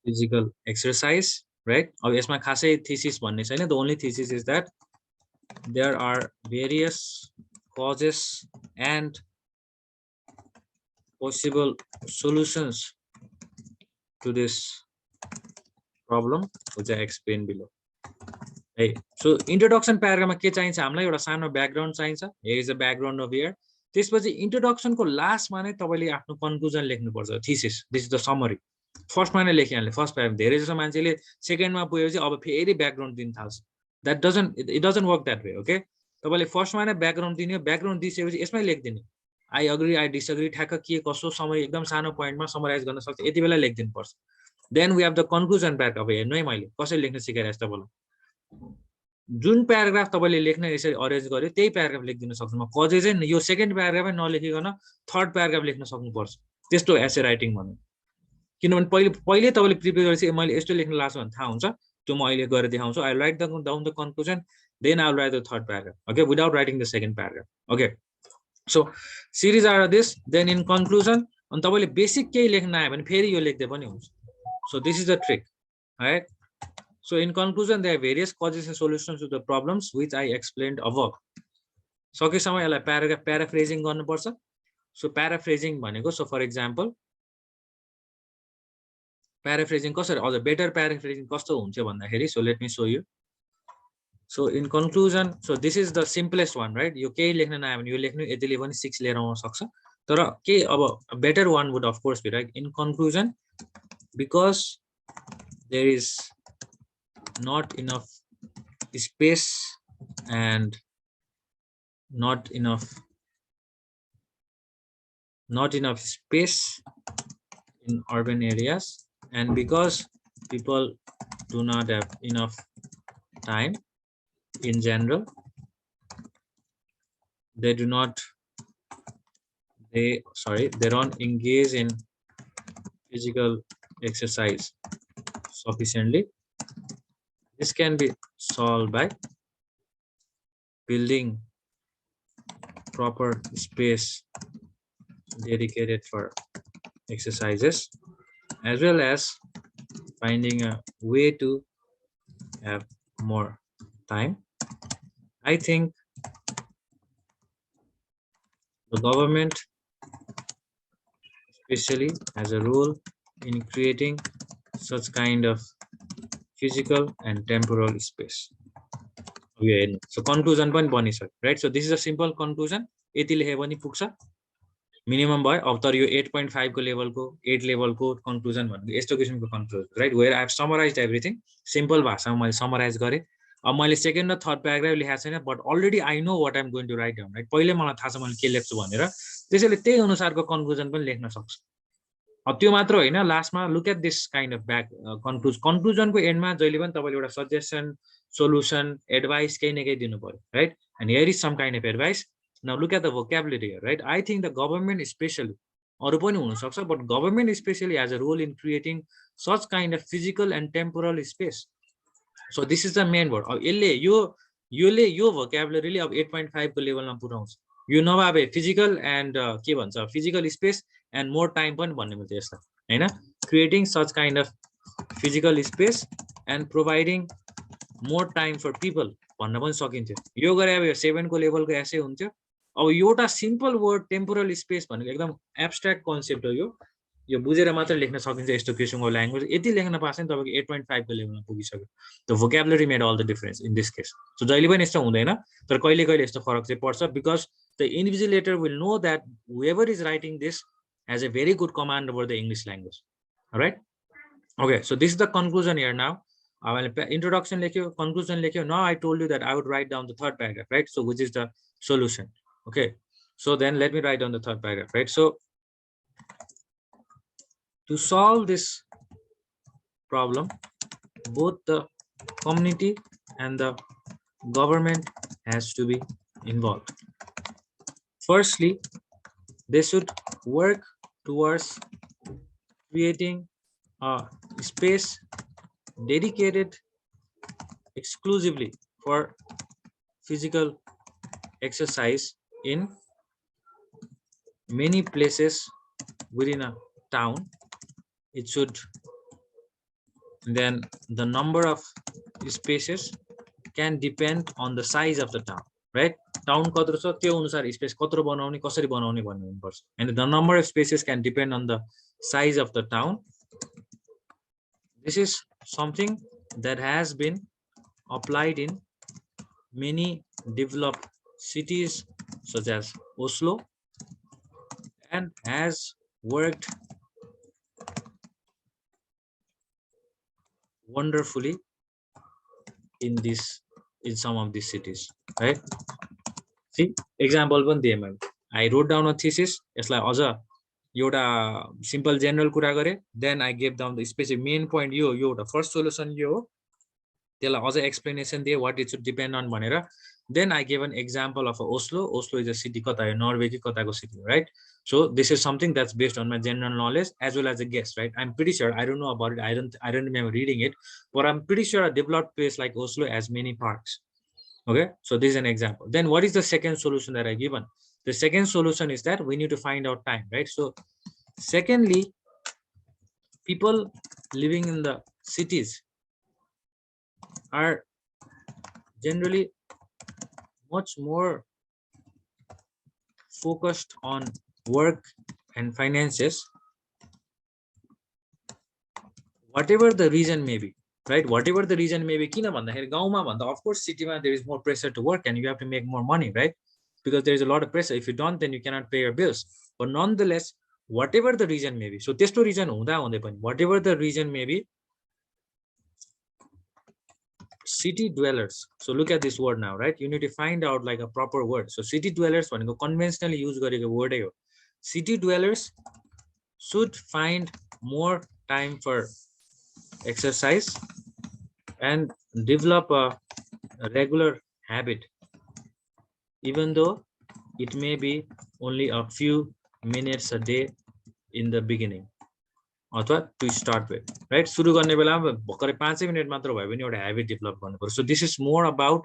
A: physical exercise, right? अब यसमा खासै thesis भन्ने छैन. The only thesis is that there are various causes and possible solutions to this problem which I explained below. Hey, so introduction paragraph मा के चाहिन्छ हामीलाई एउटा सानो ब्याकग्राउन्ड चाहिन्छ. Here is the background of here. त्यसपछि introduction को लास्ट मा नै तपाईले आफ्नो कन्क्लुजन लेख्नु पर्छ. thesis, this is the summary. First मा नै लेखिहाल्ने फर्स्ट प्याराग्राफ. धेरै जसो मान्छेले सेकेन्ड मा पुगेपछि अब फेरि ब्याकग्राउन्ड दिन थाल्छ. That doesn't work that way. Okay, तपाईले फर्स्ट मा नै ब्याकग्राउन्ड दिने, ब्याकग्राउन्ड दिइसकेपछि यसमै लेखिदिने. I agree, I disagree, ठ्याक्क के कसो समरी एकदम सानो पोइन्टमा समराइज गर्न सक्छ. यति बेला लेखिदिनु पर्छ. Then we have the conclusion paragraph. अब हेर्नु है मैले कसरी लेख्न सिकाइरहेको छु तपाईलाई. जुन प्याराग्राफ तपाईले लेख्न यसरी अरेन्ज गर्यो त्यही प्याराग्राफ लेखिदिन सक्नु. कजे चाहिँ यो सेकेन्ड प्याराग्राफै नलेखिकन थर्ड प्याराग्राफ लेख्न सक्नुपर्छ. त्यस्तो एसे राइटिङ भन्नु. किनभने पहिले तपाईले प्रिपेयर गरेपछि मैले यस्तो लेख्न लाग्छ भने थाहा हुन्छ. त्यो म अहिले गरेर देखाउँछु. I write down the conclusion, then I will write the third paragraph. Okay, without writing the second paragraph. Okay, so series are this. Then in conclusion, अनि तपाईले बेसिक केही लेख्न आयो भने फेरि यो लेख्दै पनि हुन्छ. So this is the trick, right? So in conclusion, there are various causes and solutions to the problems which I explained above. सकेसम्म यसलाई paragraph paraphrasing गर्नुपर्छ. So paraphrasing भनेको, so for example, paraphrasing कसरी अझ better paraphrasing कस्तो हुन्छ भन्दाखेरि, so let me show you. So in conclusion, so this is the simplest one, right? यो केही लेख्न नआयो भने यो लेख्नु, यतिले पनि 6 लिएर आउन सक्छ. तर के अब better one would of course be, right? In conclusion, because there is not enough space and not enough space in urban areas, and because people do not have enough time in general, they don't engage in physical exercise sufficiently. This can be solved by building proper space dedicated for exercises, as well as finding a way to have more time. I think the government especially has a role in creating such kind of physical and temporal space. So conclusion पनि बनिसक्यो, right? So this is a simple conclusion. यति लेखे पनि पुग्छ, मिनिमम भयो. अब तर यो 8.5 को लेभलको 8 लेभलको कन्क्लुजन भनेको यस्तो किसिमको conclusion, right? Where I have summarized everything. Simple भाषामा मैले समराइज गरेँ. अब मैले सेकेन्ड र थर्ड प्याराग्राफ लेखेको छैन, but already I know what I'm going to write down, right? पहिले मलाई थाहा छ मैले के लेख्छु भनेर, त्यसैले त्यही अनुसारको कन्क्लुजन पनि लेख्न सक्छु. अब त्यो मात्र होइन, लास्टमा look at this kind of back कन्क्लुजनको एन्डमा जहिले पनि तपाईँले एउटा सजेसन, सोल्युसन, एडभाइस केही न केही दिनु पर्यो, right? And here is some kind of advice. Now look at the vocabulary here, right? I think the government especially, अरु पनि हुन सक्छ, but government especially has a role in creating such kind of physical and temporal space. So this is the main word. अब यसले यो vocabulary ले अब 8.5 को लेभलमा पुर्याउँछ. यो नभए फिजिकल एन्ड के भन्छ, physical space and more time पनि भन्ने मिल्छ यसलाई, हैन? Creating such kind of physical space and providing more time for people भन्न पनि सकिन्थ्यो. यो गरे अब यो 7 को लेभलको एसे हुन्थ्यो. अब एउटा सिम्पल वर्ड टेम्पोरल स्पेस भनेको एकदम एब्स्ट्र्याक्ट कन्सेप्ट हो. यो बुझेर मात्र लेख्न सकिन्छ यस्तो किसिमको ल्याङ्ग्वेज. यति लेख्न पाएछ नि तपाईको 8.5 को लेभलमा पुगिसक्यो. The vocabulary made all the difference in this case. So जहिले पनि यस्तो हुँदैन, तर कहिले कहिले यस्तो फरक चाहिँ पर्छ, because the invigilator will know that whoever is writing this has a very good command over the English language. All right. Okay. So this is the conclusion here now. Introduction lekyo, conclusion lekyo. Now I told you that I would write down the third paragraph, right? So which is the solution. Okay. So then let me write down the third paragraph, right? So to solve this problem, both the community and the government has to be involved. Firstly, they should work towards creating a space dedicated exclusively for physical exercise in many places within a town, it should, then the number of spaces can depend on the size of the town, right? Town कत्रो छ त्यो अनुसार स्पेस कत्रो बनाउने कसरी बनाउने भन्ने हुनुपर्छ, and the number of spaces can depend on the size of the town. This is something that has been applied in many developed cities such as Oslo and has worked wonderfully in some of these cities, right? See, example पनि दिएँ मैले. I wrote down a thesis, यसलाई अझ एउटा simple general कुरा गरे, then I gave down the specific main point, यो एउटा first solution यो हो, त्यसलाई अझ explanation दिए what it should depend on भनेर. Then I gave an example of Oslo. Oslo is a city कता हो, Norway की कताको city, right? So this is something that's based on my general knowledge as well as a guess, right? I'm pretty sure, I don't know about it, I don't remember reading it, but I'm pretty sure a developed place like Oslo has many parks. Okay, so this is an example. Then what is the second solution that I given? The second solution is that we need to find out time, right? So secondly, people living in the cities are generally much more focused on work and finances, whatever the reason may be, right? Whatever the reason may be, किन भन्दाखेरि गाउँमा भन्दा of course city मा there is more pressure to work and you have to make more money, right? Because there is a lot of pressure. If you don't, then you cannot pay your bills. But nonetheless, whatever the reason may be, so त्यस्तो reason हुँदा हुँदै पनि, whatever the reason may be, city dwellers, so look at this word now, right? You need to find out like a proper word. So city dwellers भनेको conventionally use गरेको word हो. City dwellers should find more time for exercise and develop a regular habit, even though it may be only a few minutes a day in the beginning, अथवा to start with, right? सुरु गर्ने बेलामा भर्खरै 5 मिनेट मात्र भयो भने एउटा habit develop गर्नुपर्छ. So this is more about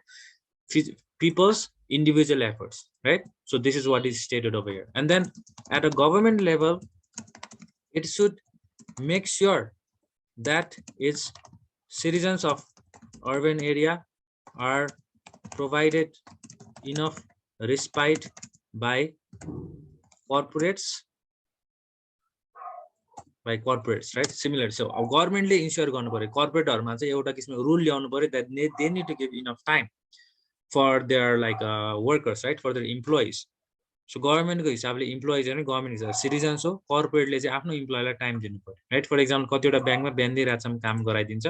A: people's individual efforts, right? So this is what is stated over here. And then at a government level, it should make sure that its citizens of urban area are provided enough respite by corporates, right? Similar. So our government ले ensure गर्नु पर्यो, corporate हरुमा चाहिँ एउटा किसिमको rule ल्याउनु पर्यो that they need to give enough time for their like workers, right? For their employees. So government को हिसाबले employees हैन, government is citizens हो, corporate ले चाहिँ आफ्नो employee लाई time दिनु पर्यो, right? For example, कतिवटा बैंकमा बिहान रातसम्म काम गराइदिन्छ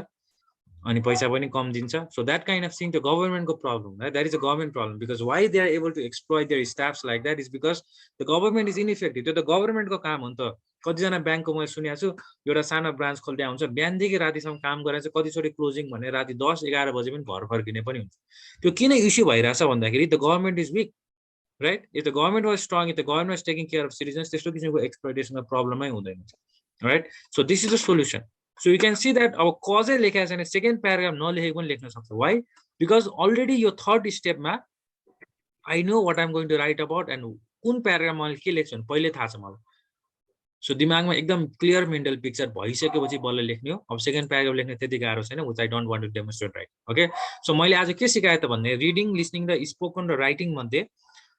A: अनि पैसा पनि कम दिन्छ. So that kind of thing, the government को problem, right? That is a government problem, because why they are able to exploit their staffs like that is because the government is ineffective. त्यो त government को काम हो नि त. कतिजना ब्याङ्कको मैले सुनेको छु, एउटा सानो ब्रान्च खोल्दै हुन्छ, बिहानदेखि रातिसम्म काम गरेर चाहिँ कतिचोटि क्लोजिङ भने राति 10-11 बजे पनि घर फर्किने पनि हुन्छ. त्यो किन इस्यु भइरहेछ भन्दाखेरि the government is weak, right? If the government was strong, if the government was taking care of citizens, त्यस्तो किसिमको exploitation को प्रब्लमै हुँदैन, right? So this is the solution. So you can see that our cause लेखेको छैन, second paragraph नलेखेको पनि लेख्न सक्छ. Why? Because already your third step मा I know what I'm going to write about and कुन paragraph मैले के लेख्छु भने पहिले थाहा छ मलाई. So दिमागमा एकदम clear mental picture भइसकेपछि बल्ल लेख्ने हो. अब second paragraph लेख्ने त्यति गाह्रो छैन, which I don't want to demonstrate, right? Okay, so मैले आज के सिकाए त भन्ने, reading, listening र spoken र writing मध्ये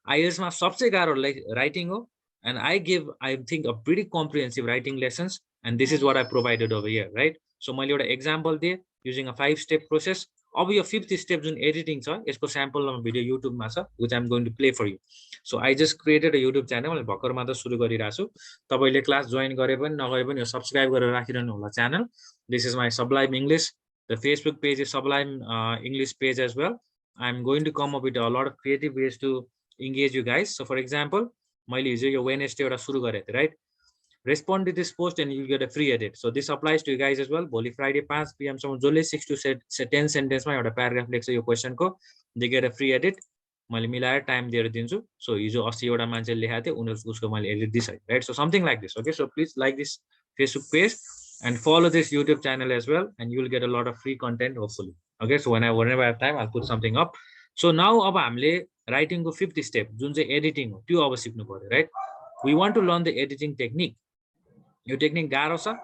A: IELTS मा सबसे गाह्रो writing हो, and I give, I think, a pretty comprehensive writing lessons, and this is what I provided over here, right? So मैले एउटा example दिए using a 5-step process. अब यो 5th step जुन editing छ, यसको sample video YouTube मा छ, which I'm going to play for you. So I just created a YouTube channel. मैले भर्खर मात्र सुरु गरिरहेको छु. तपाईले क्लास जोइन गरे पनि नगरे पनि यो सब्स्क्राइब गरेर राखिरहनु होला channel. This is my Sublime English. The Facebook page is Sublime English page as well. I'm going to come up with a lot of creative ways to engage you guys. So for example, मैले हिजो यो Wednesday एउटा सुरु गरेको थिएँ, right? Respond to this post and you get a free edit. So this applies to you guys as well. भोलि Friday 5 PM सम्म जसले 6 to 10 सेन्टेन्समा एउटा प्याराग्राफ लेख्छ यो क्वेशनको, they get a free edit. मैले मिलाएर टाइम दिएर दिन्छु. So हिजो 80 वटा मान्छेले लेखेको थिए, उनीहरुको उसको मैले edit दिसै, right? So something like this. Okay, so please like this Facebook page and follow this YouTube channel as well, and you will get a lot of free content hopefully. Okay, so whenever I have time, I'll put something up. So now अब हामीले राइटिङको 5th step जुन चाहिँ एडिटिङ हो त्यो अब सिक्नु पर्यो, right? We want to learn the editing technique. यो टेक्निक गाह्रो छ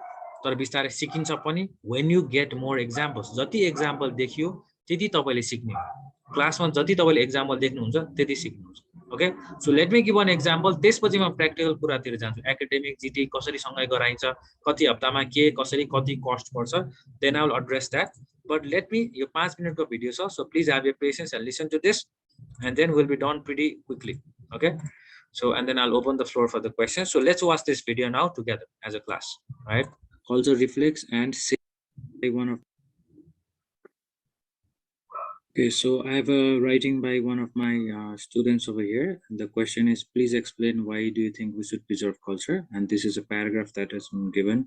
A: तर बिस्तारै सिकिन्छ पनि when you get more examples जति एक्जाम्पल देखियो त्यति तपाईले सिक्ने क्लासमा जति तपाईले एक्जाम्पल देख्नुहुन्छ त्यति सिक्नुहुन्छ okay so let me give an example त्यसपछि म प्र्याक्टिकल कुरातिर जान्छु एकाडेमिक जिटी कसरी सँगै गराइन्छ कति हप्तामा के कसरी कति कस्ट पर्छ then I will address that but let me यो 5 मिनेटको भिडियो छ so please have your patience and listen to this and then we'll be done pretty quickly okay so and then I'll open the floor for the questions so let's watch this video now together as a class right culture reflects and say one of okay so I have a writing by one of my students over here the question is please explain why do you think we should preserve culture and this is a paragraph that has been given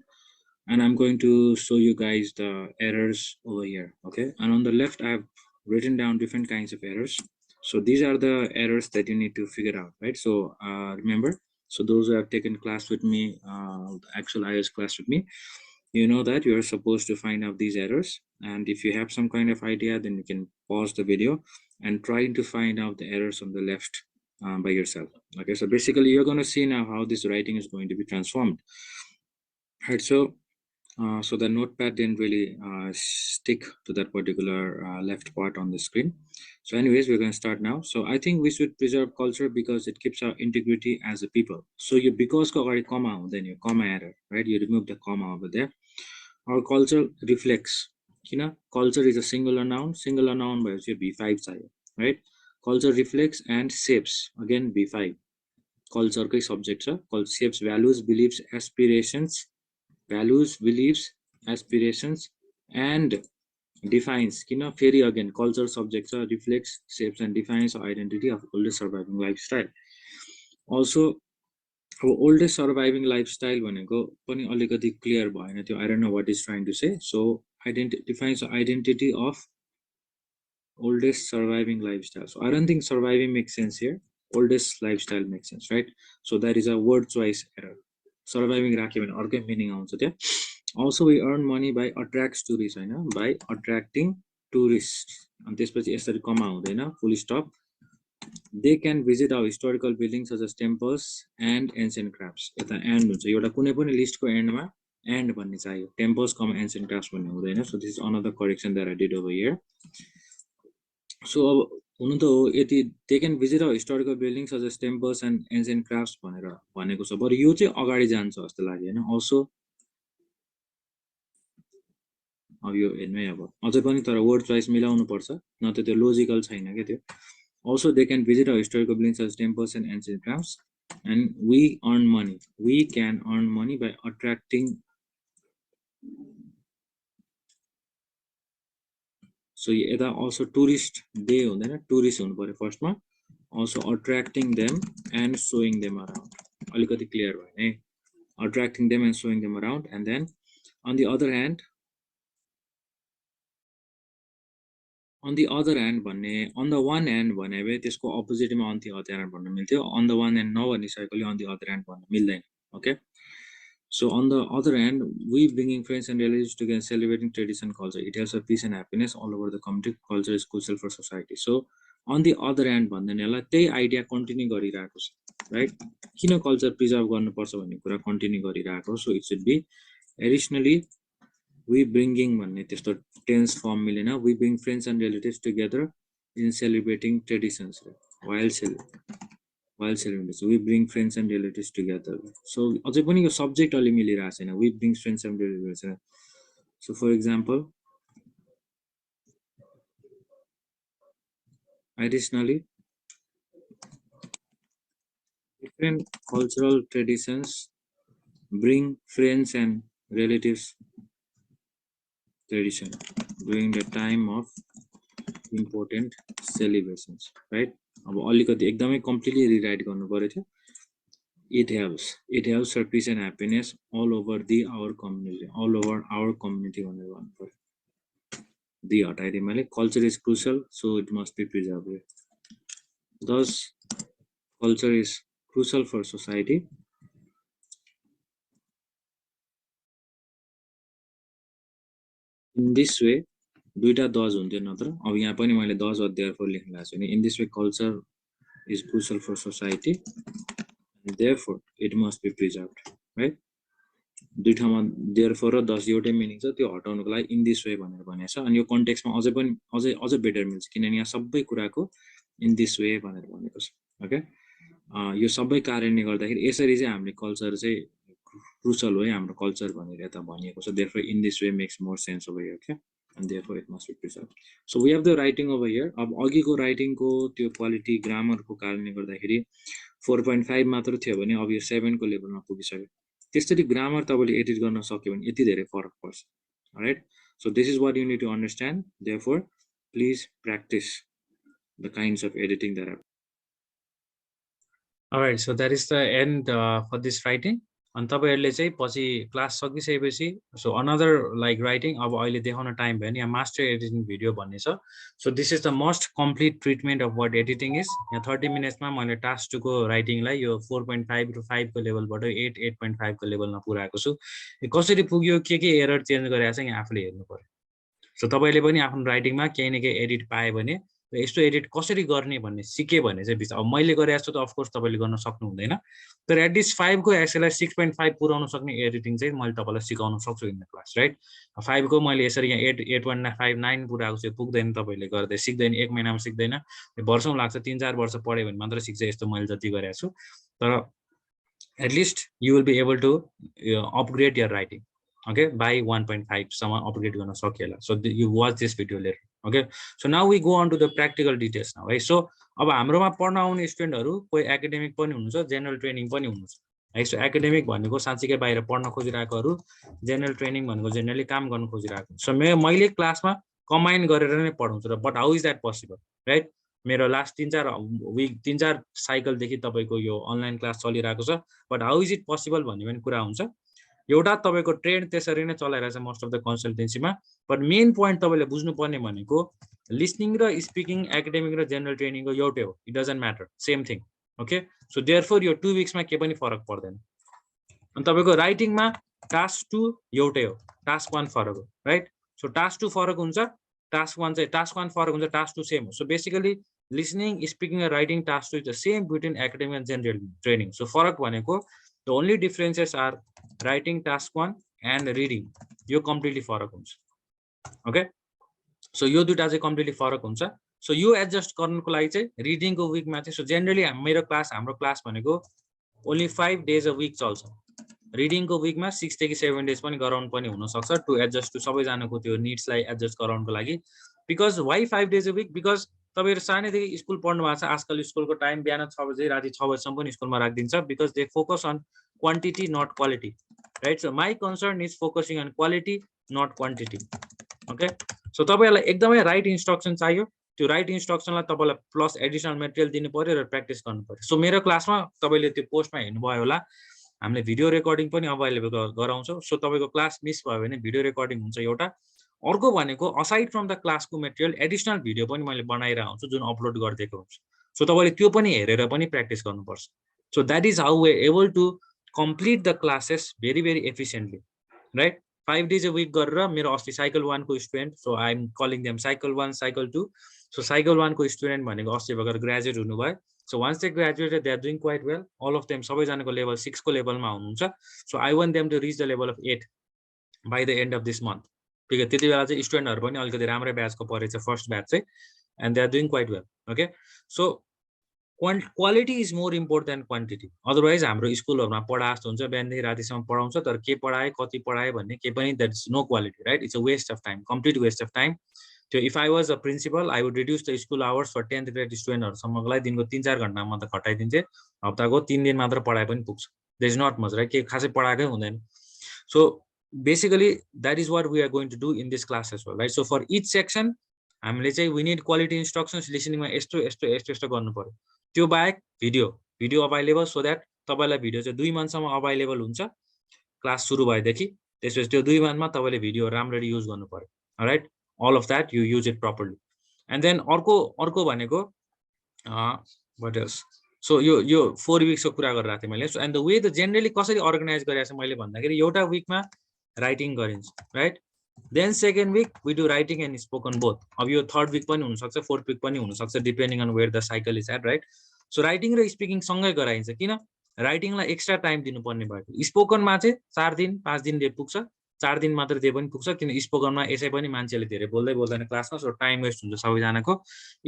A: and I'm going to show you guys the errors over here okay and on the left I've written down different kinds of errors so these are the errors that you need to figure out right so remember so those who have taken class with me actual IELTS class with me you know that you're supposed to find out these errors and if you have some kind of idea then you can pause the video and try to find out the errors on the left by yourself okay so basically you're going to see now how this writing is going to be transformed right so so the notepad didn't really stick to that particular left part on the screen so anyways we're going to start now so I think we should preserve culture because it keeps our integrity as a people so you because ko agadi comma then you comma error right you remove the comma over there our culture reflects you know culture is a singular noun by b5 chahiyo right culture reflects and shapes again b5 culture kai subject cha called shapes values beliefs aspirations beliefs aspirations and defines fairy again culture subject reflects shapes and defines the identity of oldest surviving lifestyle also our oldest surviving lifestyle भनेको पनि अलिकति क्लियर भएन त्यो I don't know what is trying to say so defines the identity of oldest surviving lifestyle so I don't think surviving makes sense here oldest lifestyle makes sense right so that is a word choice error surviving राख्यो भने अर्कै मिनिङ आउँछ त्यहाँ also we earn money by attracts tourists हैन by attracting tourists अनि त्यसपछि यसरी कमा हुँदैन full stop they can visit our historical buildings such as temples and ancient crafts यता एन्ड हुन्छ एउटा कुनै पनि लिस्टको एन्डमा एन्ड भन्ने चाहियो temples, ancient crafts भन्ने हुँदैन so this is another correction that I did over here so अब हुनु त हो यति they can visit our historical buildings such as temples and ancient crafts भनेर भनेको छ बरु यो चाहिँ अगाडि जान्छ जस्तो लाग्यो हैन also अब यो हेर्नु है अब अझै पनि तर वर्ड चोइस मिलाउनु पर्छ न त त्यो लजिकल छैन के त्यो also they can visit our historical buildings such as temples and ancient crafts and we can earn money by attracting so यता also tourist day हुँदैन tourist हुनु पर्यो फर्स्टमा also attracting them and showing them around अलिकति क्लियर भयो है attracting them and showing them around and then on the other hand भन्ने on the one hand भने भए त्यसको अपोजिटमा on the other hand भन्न मिल्थ्यो on the one hand नभनिसकेकोले on the other hand भन्न मिल्दैन okay so on the other hand we bringing friends and relatives together celebrating tradition culture it helps peace and happiness all over the community culture is crucial for society so on the other hand भन्दैनलाई त्यही आइडिया कन्टिन्यू गरिरहेको छ राइट किन कल्चर प्रिजर्भ गर्नुपर्छ भन्ने कुरा कन्टिन्यू गरिरहेको so it should be additionally we bringing भन्ने त्यस्तो टेन्स फर्म मिलेन we bring friends and relatives together in celebrating traditions while celebrating we bring friends and relatives together so अझै पनि यो सब्जेक्ट अलि मिलिरहेको छैन we bring friends and relatives so for example additionally different cultural traditions bring friends and relatives tradition during the time of important celebrations right अब अलिकति एकदमै कम्प्लिटली रिराइट गर्नु पर्यो थियो it helps for peace and happiness all over our community भनेर भन्नु पर्यो the हटाइदिए मैले culture is crucial so it must be preserved thus culture is crucial for society in this way दुईटा दज हुन्थ्यो नत्र अब यहाँ पनि मैले दज therefore लेख्न लाग्छु नि in this way culture is crucial for society and therefore it must be preserved right दुई ठाउँमा देयरफोर र दस एउटै मिनिङ छ, त्यो हटाउनुको लागि इन दिस वे भनेर भनेको छ। अनि यो कन्टेक्स्टमा अझ बेटर मिल्छ, किनभने यहाँ सबै कुराको इन दिस वे भनेर भनेको छ। ओके, यो सबै कारणले गर्दाखेरि यसरी चाहिँ हामीले कल्चर चाहिँ क्रुसल हो है, हाम्रो कल्चर भनेर यता भनिएको छ। Therefore in this way makes more sense over here. Okay, and therefore it must be preserved. So we have the writing over here. अब अघिको राइटिङको त्यो क्वालिटी ग्रामरको कारणले गर्दाखेरि 4.5 मात्र थियो भने अब यो 7 को लेभलमा पुगिसक्यो। त्यसरी ग्रामर तपाईँले एडिट गर्न सक्यो भने यति धेरै फरक पर्छ। Right, so this is what you need to understand. Therefore please practice the kinds of editing that are. Alright, so that is the end for this writing. अनि तपाईँहरूले चाहिँ पछि क्लास सकिसकेपछि सो अनदर लाइक राइटिङ अब अहिले देखाउन टाइम भयो नि, यहाँ मास्टर एडिटिङ भिडियो भन्ने छ। So this is the most complete treatment of what editing is. यहाँ 30 मिनट्समा मैले टास्क 2 को राइटिङलाई यो 4.5 to 5 को लेभलबाट 8.5 को लेभलमा पुऱ्याएको छु। कसरी पुग्यो, के एरर चेन्ज गरेर चाहिँ यहाँ आफूले हेर्नु पर्यो। सो तपाईँले पनि आफ्नो राइटिङमा केही न केही एडिट पायो भने यस्तो एडिट कसरी गर्ने भन्ने सिके भने चाहिँ अब मैले गरे जस्तो त अफकोर्स तपाईँले गर्न सक्नु हुँदैन, तर एटलिस्ट 5 को एसएलाई 6.5 पुऱ्याउन सक्ने एडिटिङ चाहिँ मैले तपाईँलाई सिकाउन सक्छु इन द क्लास। राइट, 5 को मैले यसरी यहाँ 8.59 पुऱ्याएको छु, पुग्दैन, तपाईँले गर्दै सिक्दैन, 1 महिनामा सिक्दैन, वर्षौँ लाग्छ, 3-4 वर्ष पढ्यो भने मात्र सिक्छ यस्तो मैले जति गरेको छु। तर at least you will be able to upgrade your writing. okay, by 1.5 सम्म अपग्रेड गर्न सकिएला। So you watch this video later. okay, so now we go on to the practical details now, है। सो अब हाम्रोमा पढ्न आउने स्टुडेन्टहरू कोही एकाडेमिक पनि हुनुहुन्छ, जेनरल ट्रेनिङ पनि हुनुहुन्छ है। सो एकाडेमिक भनेको साँच्चीकै बाहिर पढ्न खोजिरहेकोहरू, जेनरल ट्रेनिङ भनेको जेनरली काम गर्न खोजिरहेको। सो मैले क्लासमा कम्बाइन गरेर नै पढाउँछु र but how is that possible, right. मेरो लास्ट 3-4 साइकलदेखि तपाईँको यो अनलाइन क्लास चलिरहेको छ, but how is it possible भन्ने पनि कुरा हुन्छ। एउटा तपाईँको ट्रेन्ड त्यसरी नै चलाइरहेछ मोस्ट अफ द कन्सल्टेन्सीमा, बट मेन पोइन्ट तपाईँले बुझ्नुपर्ने भनेको लिसनिङ र स्पिकिङ एकाडेमिक र जेनरल ट्रेनिङको एउटै हो, it doesn't matter, same thing. Okay, so therefore यो 2 विक्समा केही पनि फरक पर्दैन। अनि तपाईँको राइटिङमा टास्क 2 एउटै हो, टास्क 1 फरक हो, राइट। सो टास्क 2 फरक हुन्छ, टास्क 1 फरक हुन्छ, टास्क 2 सेम हो। सो बेसिकली लिसनिङ, स्पिकिङ र writing task 2 is the same between academic and general training. So फरक भनेको the only differences are writing task 1 and reading, यो कम्प्लिटली फरक हुन्छ। ओके, सो यो दुईटा चाहिँ कम्प्लिटली फरक हुन्छ। सो यो एडजस्ट गर्नुको लागि चाहिँ रिडिङको विकमा चाहिँ, सो जेनरली हाम्रो क्लास भनेको ओन्ली 5 days अ विक चल्छ। रिडिङको विकमा 6 देखि 7 days पनि गराउनु पनि हुनसक्छ, टु एडजस्ट टु सबैजनाको त्यो निड्सलाई एडजस्ट गराउनुको लागि। Because why 5 days a week, because तपाईँहरू सानैदेखि स्कुल पढ्नु भएको छ, आजकल स्कुलको टाइम बिहान 6 बजे राति 6 बजीसम्म पनि स्कुलमा राखिदिन्छ, because they focus on quantity not quality, right. So my concern is focusing on quality not quantity. Okay, so तपाईँहरूलाई एकदमै राइट इन्स्ट्रक्सन चाहियो, त्यो राइट इन्स्ट्रक्सनलाई तपाईँलाई प्लस एडिसनल मेटेरियल दिनु पर्यो र प्र्याक्टिस गर्नु पर्यो। सो मेरो क्लासमा तपाईँले त्यो पोस्टमा हेर्नुभयो होला, हामीले भिडियो रेकर्डिङ पनि अभाइलेबल गराउँछौँ। सो तपाईँको क्लास मिस भयो भने भिडियो रेकर्डिङ हुन्छ एउटा। अर्को भनेको असाइड फ्रम द क्लासको मेटेरियल एडिसनल भिडियो पनि मैले बनाइरहेको हुन्छु, जुन अपलोड गरिदिएको हुन्छ। सो तपाईँले त्यो पनि हेरेर पनि प्र्याक्टिस गर्नुपर्छ। So that is how we able to complete the classes very efficiently, right. 5 days a week गरेर मेरो अस्ति साइकल 1 को student, so I am calling them cycle 1, cycle 2। So cycle 1 को स्टुडेन्ट भनेको अस्ति भर्खर ग्रेजुएट हुनुभयो। So once they graduated they are doing quite well, all of them सबैजनाको लेभल 6 को लेभलमा हुनुहुन्छ। So I want them to reach the level of 8 by the and of this month. ठिक है, त्यति बेला चाहिँ स्टुडेन्टहरू पनि अलिकति राम्रै ब्याचको परेछ, फर्स्ट ब्याच चाहिँ, and they are doing quite well. Okay, so quality is more important than quantity. Otherwise हाम्रो स्कुलहरूमा पढा जस्तो हुन्छ, बिहानदेखि रातिसम्म पढाउँछ, तर के पढाए कति पढाए भन्ने केही पनि, that is no quality, right. It's a waste of time, complete waste of time. त्यो if I was a principal I would reduce the school hours for 10th grade स्टुडेन्टहरूसम्मको लागि दिनको 3-4 घन्टामा त घटाइदिन्थे, हप्ताको 3 दिन मात्र पढाए पनि पुग्छ। There is not much, right, के खासै पढाएकै हुँदैन। So basically that is what we are going to do in this class as well, right. So for each section हामीले चाहिँ वी निड क्वालिटी इन्स्ट्रक्सन्स, लिसनिङमा यस्तो गर्नु पर्यो। त्यो बाहेक भिडियो अभाइलेबल, सो द्याट तपाईँलाई भिडियो चाहिँ 2 मन्थसम्म अभाइलेबल हुन्छ क्लास सुरु भएदेखि। त्यसपछि त्यो 2 मन्थमा तपाईँले भिडियो राम्ररी युज गर्नु पर्यो, right. All of that you use it properly. And then अर्को भनेको वाट एल्स, सो यो 4 विक्सको कुरा गरिरहेको थिएँ मैले। So and the way the generally कसरी अर्गनाइज गरिरहेको छ मैले भन्दाखेरि, एउटा विकमा राइटिङ गरिन्छ, right. Then second week we do writing and spoken both. अब यो 3rd विक पनि हुनसक्छ, 4th विक पनि हुनसक्छ, depending on where the cycle is at, right. So writing र स्पिकिङ सँगै गराइन्छ, किन राइटिङलाई एक्स्ट्रा टाइम दिनुपर्ने भएको स्पोकनमा चाहिँ 4 दिन 5 दिनले पुग्छ 4 दिन मात्र दिए पनि पुग्छ किन स्पोकनमा यसै पनि मान्छेले धेरै बोल्दै बोल्दैन क्लासमा सो टाइम वेस्ट हुन्छ सबैजनाको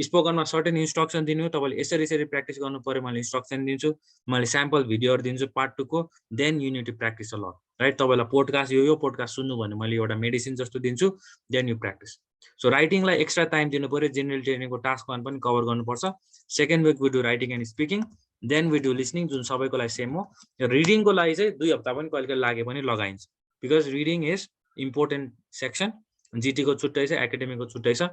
A: स्पोकनमा सर्टेन इन्स्ट्रक्सन दिनु तपाईँले यसरी यसरी प्र्याक्टिस गर्नु पर्यो मैले इन्स्ट्रक्सन दिन्छु मैले स्याम्पल भिडियोहरू दिन्छु पार्ट 2 को then you need to practice a lot right तपाईँलाई पोडकास्ट यो पोडकास्ट सुन्नु भने मैले एउटा मेडिसिन जस्तो दिन्छु देन यु प्र्याक्टिस सो राइटिङलाई एक्स्ट्रा टाइम दिनु पर्यो जेनरल ट्रेनिङको टास्क 1 पनि कभर गर्नुपर्छ second week we do writing and speaking then we do listening जुन सबैको लागि सेम हो रिडिङको लागि चाहिँ 2 हप्ता पनि कहिले कहिले लागे पनि लगाइन्छ because reading is important section जिटीको छुट्टै छ एकाडेमीको छुट्टै छ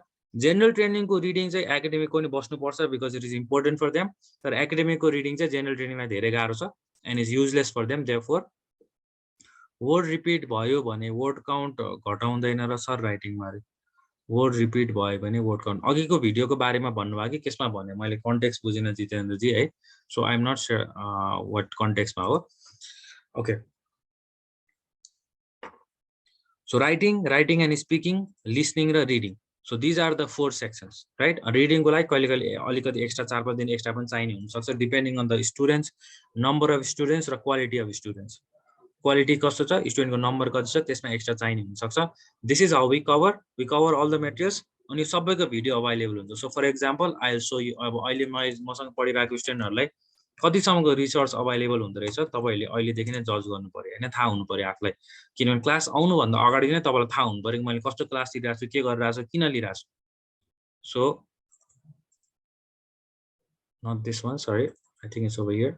A: जेनरल ट्रेनिङको रिडिङ चाहिँ एकाडेमीको पनि बस्नुपर्छ because it is important for them तर एकाडेमीको रिडिङ चाहिँ जेनरल ट्रेनिङलाई धेरै गाह्रो छ and is useless for them therefore word repeat भयो भने वर्ड काउन्ट घटाउँदैन र सर राइटिङमा वर्ड रिपिट भयो भने वर्ड काउन्ट अघिको भिडियोको बारेमा भन्नुभयो कि केसमा भन्यो मैले कन्टेक्स्ट बुझिन जितेन्द्रजी है so I am not sure what कन्टेक्स्टमा हो okay so writing and speaking listening र reading so these are the 4 sections right रिडिङको लागि कहिले कहिले अलिकति एक्स्ट्रा 4-5 दिन एक्स्ट्रा पनि चाहिने हुनसक्छ depending on the students number of students र क्वालिटी अफ स्टुडेन्ट्स क्वालिटी कस्तो छ स्टुडेन्टको नम्बर कति छ त्यसमा एक्स्ट्रा चाहिने हुनसक्छ this is how we cover all the materials अनि सबैको भिडियो अभाइलेबल हुन्छ so for example I will show you अब अहिले मसँग पढिरहेको स्टुडेन्टहरूलाई कतिसम्मको रिसोर्स अभाइलेबल हुँदो रहेछ तपाईँहरूले अहिलेदेखि नै जज गर्नु पर्यो होइन थाहा हुनु पर्यो आफूलाई किनभने क्लास आउनुभन्दा अगाडि नै तपाईँलाई थाहा हुनु पर्यो कि मैले कस्तो क्लास लिइरहेको छु के गरिरहेको छु किन लिइरहेको छु so not this one sorry I think it's over here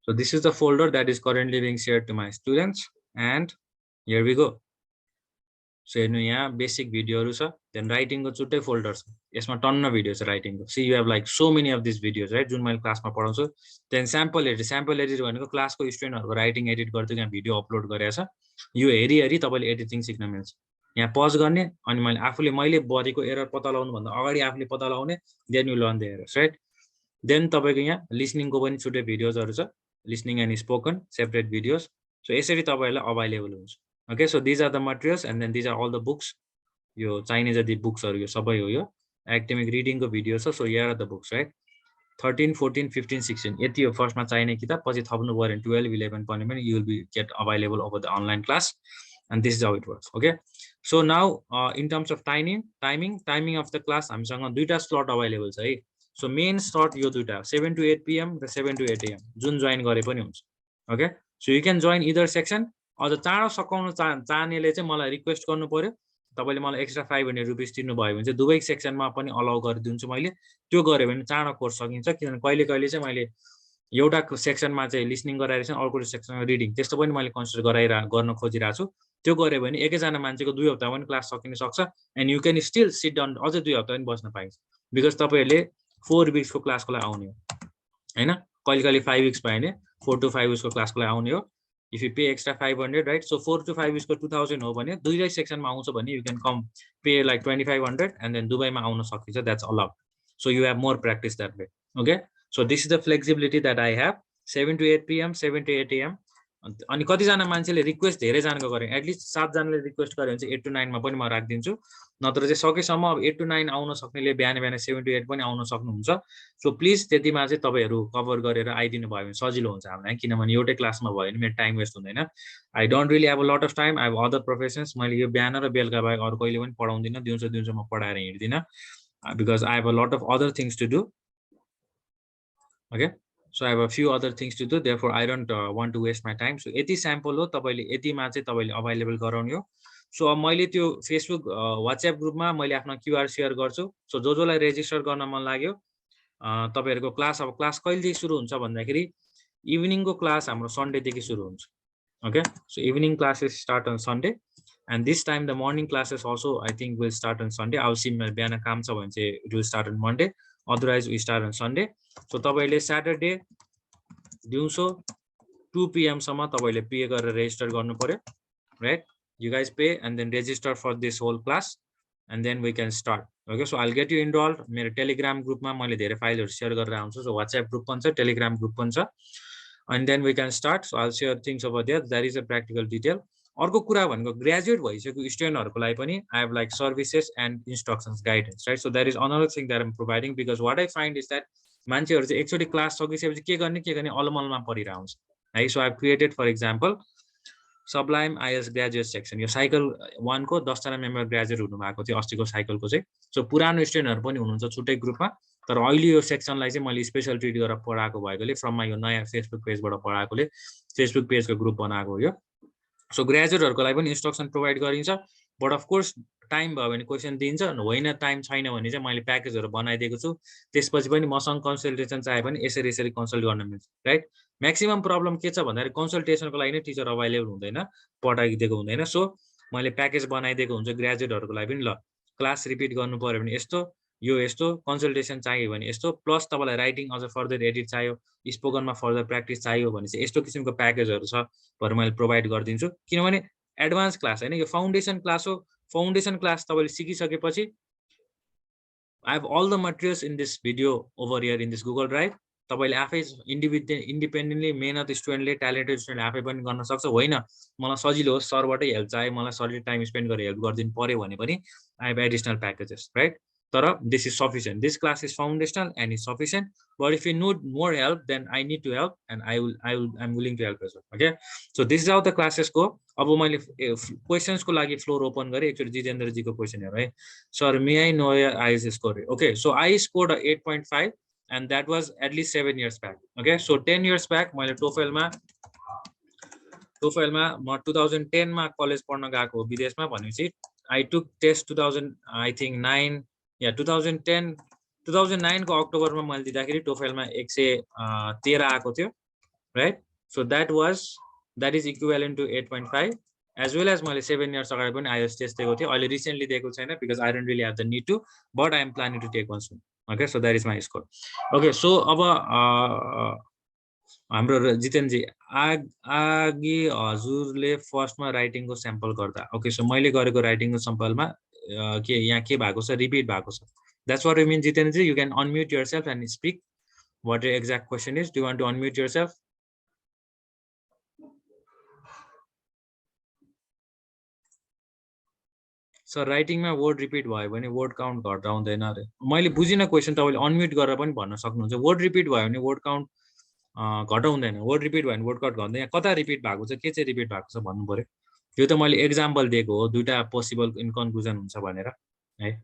A: So this is the folder that is currently being shared to my students and here we go. So हेर्नु यहाँ बेसिक भिडियोहरु छ देन राइटिङ को छुट्टै फोल्डर छ यसमा टन्न भिडियो छ राइटिङ को see you have like so many of this videos right जुन मैले क्लासमा पढाउँछु देन स्याम्पल एडिट भनेको क्लासको स्टुडेन्टहरुको राइटिङ एडिट गर्दै यहाँ भिडियो अपलोड गरेछ यो हेरी तपाईले एडिटिङ सिक्न मिल्छ यहाँ पज गर्ने अनि मैले गरेको एरर पत्ता लगाउनु भन्दा अगाडि आफूले पत्ता लगाउने then you learn the errors right then तपाईको यहाँ लिसनिङ को पनि छुट्टै भिडियोजहरु छ listening and spoken separate videos so यसरी तपाईहरुलाई अभाइलेबल हुन्छ okay so these are the materials and then these are all the books यो चाहिने जति बुक्सहरु यो सबै हो यो academic reading को भिडियो छ so here are the books right 13 14 15 16 यति हो फर्स्टमा चाहिने किताब पछि थप्नु पर्यो 12 11 पढ्ने पनि you will be get available over the online class and this is how it works okay so now in terms of timing of the class हामीसँग दुईटा स्लट अभाइलेबल छ है So main start यो दुईटा 7 to 8 PM र 7 to 8 AM जुन जोइन गरे पनि हुन्छ okay so you can join either section अझ चाँडो सकाउन चाहनेले चाहिँ मलाई रिक्वेस्ट गर्नु पर्यो तपाईले मलाई एक्स्ट्रा 500 रुपैयाँ दिनु भयो भने चाहिँ दुवै सेक्सनमा पनि अलाउ गरिदिन्छु मैले त्यो गरे भने चाँडो कोर्स सकिन्छ किनभने कहिले कहिले चाहिँ मैले एउटा सेक्सनमा चाहिँ लिसनिङ गराइरहेको छु अर्को सेक्सनमा रिडिङ त्यस्तो पनि मैले कन्सिडर गर्न खोजिरहेको छु त्यो गरे भने एकैजना मान्छेको 2 हप्ता पनि क्लास सकिन सक्छ and you can still sit down अझै 2 हप्ता पनि बस्न पाइन्छ बिकज तपाईहरुले 4 weeks को क्लासको लागि आउने हो हैन कहिले कहिले 5 weeks भयो भने 4 to 5 weeks को क्लासको लागि आउने हो if you pay extra 500 right so 4 to 5 weeks को 2000 हो भने दुईटै सेक्सनमा आउँछ भने you can come pay like 2500 and then दुबईमा आउन सकिन्छ that's allowed so you have more practice that way okay so this is the flexibility that I have 7 to 8 PM 7 to 8 AM अनि कतिजना मान्छेले रिक्वेस्ट धेरै जनाको गरे एटलिस्ट 7 जनाले रिक्वेस्ट गरे भने चाहिँ 8 to 9 मा पनि म राख्दिन्छु नत्र चाहिँ सकेसम्म अब 8 to 9 आउन सक्नेले बिहान 7 to 8 पनि आउन सक्नुहुन्छ सो प्लिज त्यतिमा चाहिँ तपाईहरु कभर गरेर आइदिनु भयो भने सजिलो हुन्छ हामीलाई किनभने एउटै क्लासमा भयो भने मेरो टाइम वेस्ट हुँदैन I don't really have a lot of time I have other professions मैले यो बिहान र बेलुका बाहेक अरु कहिले पनि पढाउँदिन दिउँसो म पढाएर हिँड्दिन because I have a lot of other things to do okay So I have a few other things to do therefore I don't want to waste my time so यति स्याम्पल हो तपाईले यतिमा चाहिँ तपाईले अवेलेबल गराउने हो सो अब मैले त्यो फेसबुक व्हाट्सएप ग्रुपमा मैले आफ्नो क्यूआर शेयर गर्छु सो जोलाई रेजिस्टर गर्न मन लाग्यो तपाईहरुको क्लास अब क्लास कहिलेदेखि सुरु हुन्छ भन्दाखेरि इभिनिङको क्लास हाम्रो सन्डे देखि सुरु हुन्छ okay so evening classes start on Sunday and this time the morning classes also I think will start on Sunday I will see मेरो बिहान काम छ भने चाहिँ it will start on Monday otherwise we start on Sunday so तपाईले सैटरडे दिउँसो 2 PM सम्म तपाईले पे गरेर रेजिस्टर गर्नु पर्यो right you guys pay and then register for this whole class and then we can start okay so I'll get you enrolled मेरो टेलिग्राम ग्रुपमा मैले धेरै फाइलहरु शेयर गरेर आउँछु so WhatsApp ग्रुप पनि छ टेलिग्राम ग्रुप पनि छ and then we can start so I'll share things over there is a practical detail अर्को कुरा भनेको ग्रेजुएट भइसकेको स्टुडेन्टहरुको लागि पनि I have like services and instructions guidance right so there is another thing that I'm providing because what I find is that मान्छेहरु चाहिँ एकचोटी क्लास सकिसकेपछि के गर्ने अलमलमा परिरहेको हुन्छ है so I created for example sublime IELTS graduate section यो साइकल 1 को 10 जना मेम्बर ग्रेजुएट हुनु भएको थियो अस्तिको साइकलको चाहिँ सो पुरानो स्टुडेन्टहरु पनि हुनुहुन्छ छुट्टै ग्रुपमा तर अहिले यो सेक्सनलाई चाहिँ मैले स्पेशल ट्रिट गरेर पढाएको भएकोले फ्रममा यो नयाँ फेसबुक पेजबाट पढाएकोले फेसबुक पेजको ग्रुप बनाएको हो यो सो ग्रेजुएटहरुको लागि पनि इन्स्ट्रक्सन प्रोभाइड गरिन्छ बट अफ कोर्स टाइम भयो भने क्वेसन दिन्छ होइन टाइम छैन भने चाहिँ मैले प्याकेजहरु बनाइदिएको छु त्यसपछि पनि मसँग कन्सल्टेसन चाहे पनि यसरी कन्सल्ट गर्न मिल्छ राइट म्याक्सिमम प्रब्लम के छ भन्दाखेरि कन्सल्टेसनको लागि नै टिचर अभाइलेबल हुँदैन पठाइदिएको हुँदैन सो मैले प्याकेज बनाइदिएको हुन्छ ग्रेजुएटहरुको लागि पनि ल क्लास रिपिट गर्नु पर्यो भने यस्तो यो यस्तो कन्सल्टेसन चाहियो भने यस्तो प्लस तपाईलाई राइटिङ अझ फर्दर एडिट चाहियो स्पोकनमा फर्दर प्र्याक्टिस चाहियो भने चाहिँ यस्तो किसिमको प्याकेजहरु छ भनेर मैले प्रोभाइड गरिदिन्छु किनभने एडभान्स क्लास हैन यो फाउन्डेसन क्लास हो फाउन्डेसन क्लास तपाईले सिकिसकेपछि I have all the materials in this video over here in this Google Drive. तपाईले आफै इन्डिपेन्डेन्टली मेहनत स्टुडेन्टले ट्यालेन्टेड स्टुडेन्ट आफै पनि गर्न सक्छ होइन मलाई सजिलो हो सरबाटै हेल्प चाहियो मलाई सरले टाइम स्पेन्ड गरेर हेल्प गरिदिनु पर्यो भने पनि I have additional packages right तर this is sufficient this class is foundational and is sufficient but if you need more help then I need to help and I am willing to help as well okay so this is how the classes go अब मैले क्वेसन्सको लागि फ्लोर ओपन गरेँ एकचोटि जितेन्द्रजीको क्वेसन हेरौँ है sir may I know your IELTS score okay so I scored 8.5 and that was at least 7 years back okay so 10 years back मैले टोफेलमा म 2010 मा कलेज पढ्न गएको विदेशमा भनेपछि I took test 2000 I think 9 yeah 2009 को अक्टोबरमा मैले दिँदाखेरि टोफेलमा 113 आएको थियो right so that is equivalent to 8.5 as well as मैले 7 years अगाडि पनि IELTS टेस्ट दिएको थिएँ अहिले रिसेन्टली दिएको छैन because I don't really have the need to but I am planning to take one soon okay so that is my score okay so अब हाम्रो जितेन्द्रजी आगे हजुरले फर्स्टमा राइटिङको स्याम्पल गर्दा ओके सो मैले गरेको राइटिङको स्याम्पलमा के यहाँ के भएको छ रिपिट भएको छ that's what I mean जितेन्द्रजी you can unmute yourself and speak what your exact question is do you want to unmute yourself sir राइटिङमा वर्ड रिपिट भयो भने वर्ड काउन्ट घट्दा हुँदैन रे मैले बुझिन क्वेसन तपाईले अनम्युट गरेर पनि भन्न सक्नुहुन्छ वर्ड रिपिट भयो भने वर्ड काउन्ट घटाउँदैन वर्ड रिपिट भयो भने वर्ड काउन्ट घट्दैन यहाँ कता रिपिट भएको छ के चाहिँ रिपिट भएको छ भन्नु पर्यो यो त मैले एक्जाम्पल दिएको हो दुईटा पोसिबल इन कन्क्लुजन हुन्छ भनेर है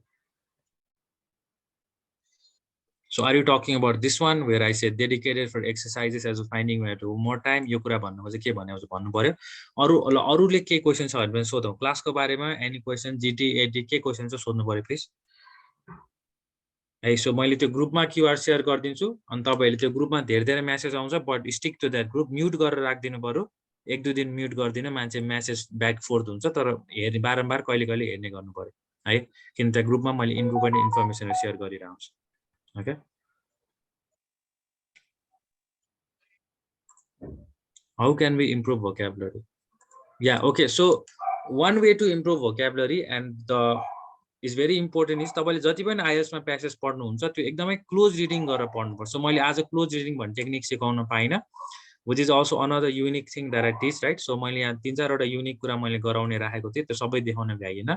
A: So are you talking about this one where I said dedicated for exercises as finding where to more time यो कुरा भन्नुको चाहिँ के भनेको भन्नु पर्यो अरूले के क्वेशन छ भने सोधौं क्लासको बारेमा एनी क्वेशन जीटी एडी के क्वेशन छ सोध्नु पर्यो प्लिज है सो मैले त्यो ग्रुपमा क्यूआर शेयर गरिदिन्छु अनि तपाईहरुले त्यो ग्रुपमा धेरै मेसेज आउँछ but stick to that group mute गरेर राख्दिनु पर्यो एक दुई दिन म्युट गर्दिन मान्छे मेसेज ब्याक फोर्थ हुन्छ तर हेर्ने बारम्बार कहिले कहिले हेर्ने गर्नु पर्यो है किन त ग्रुपमा मैले इम्प्रुभमेन्ट इन्फर्मेसन शेयर गरिरहन्छु okay how can we improve vocabulary yeah okay so one way to improve vocabulary and the is very important is तपाईले जति पनि आईएलटीएस मा प्यासेज पढ्नु हुन्छ त्यो एकदमै क्लोज रिडिङ गरेर पढ्नु पर्छ मैले आज क्लोज रिडिङ भन्ने टेक्निक सिकाउन पाइन which is also another unique thing that I teach right so मैले यहाँ तीन चारवटा युनिक कुरा मैले गराउने राखेको थिए त्यो सबै देखाउन भ्याइएन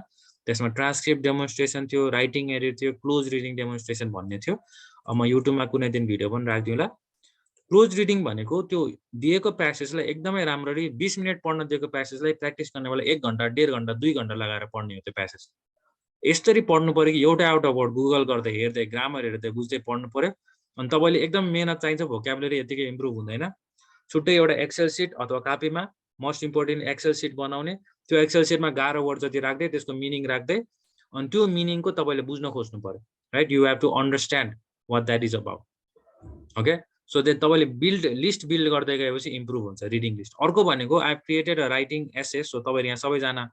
A: त्यसमा ट्रान्सक्रिप्ट डेमोन्स्ट्रेसन थियो राइटिङ एडिट थियो क्लोज रिडिङ डेमोन्स्ट्रेसन भन्ने थियो म युट्युबमा कुनै दिन भिडियो पनि राख्दिउँला क्लोज रिडिङ भनेको त्यो दिएको प्यासेजलाई एकदमै राम्ररी 20 मिनेट पढ्न दिएको प्यासेजलाई प्र्याक्टिस गर्ने बेला 1 घण्टा 1.5 घण्टा 2 घण्टा लगाएर पढ्ने हो त्यो प्यासेज यसरी पढ्नु पर्यो कि एउटा वर्ड गुगल गर्दै हेर्दै ग्रामर हेर्दै बुझ्दै पढ्नु पर्यो अनि तपाईले एकदम मेहनत चाहिन्छ भोक्याबुलरी यतिकै इम्प्रुभ हुँदैन छुट्टै एउटा एक्सेल सिट अथवा कपीमा मोस्ट इम्पोर्टेन्ट एक्सेल सिट बनाउने त्यो एक्सेल सिटमा गाह्रो वर्ड जति राख्दै त्यसको मिनिङ राख्दै अनि त्यो मिनिङको तपाईले बुझ्न खोज्नु पर्यो right you have to understand what that is about okay so that तपाईले लिस्ट बिल्ड गर्दै गएपछि इम्प्रुभ हुन्छ रिडिङ लिस्ट अर्को भनेको I have created a writing essay so तपाईहरु यहाँ सबैजना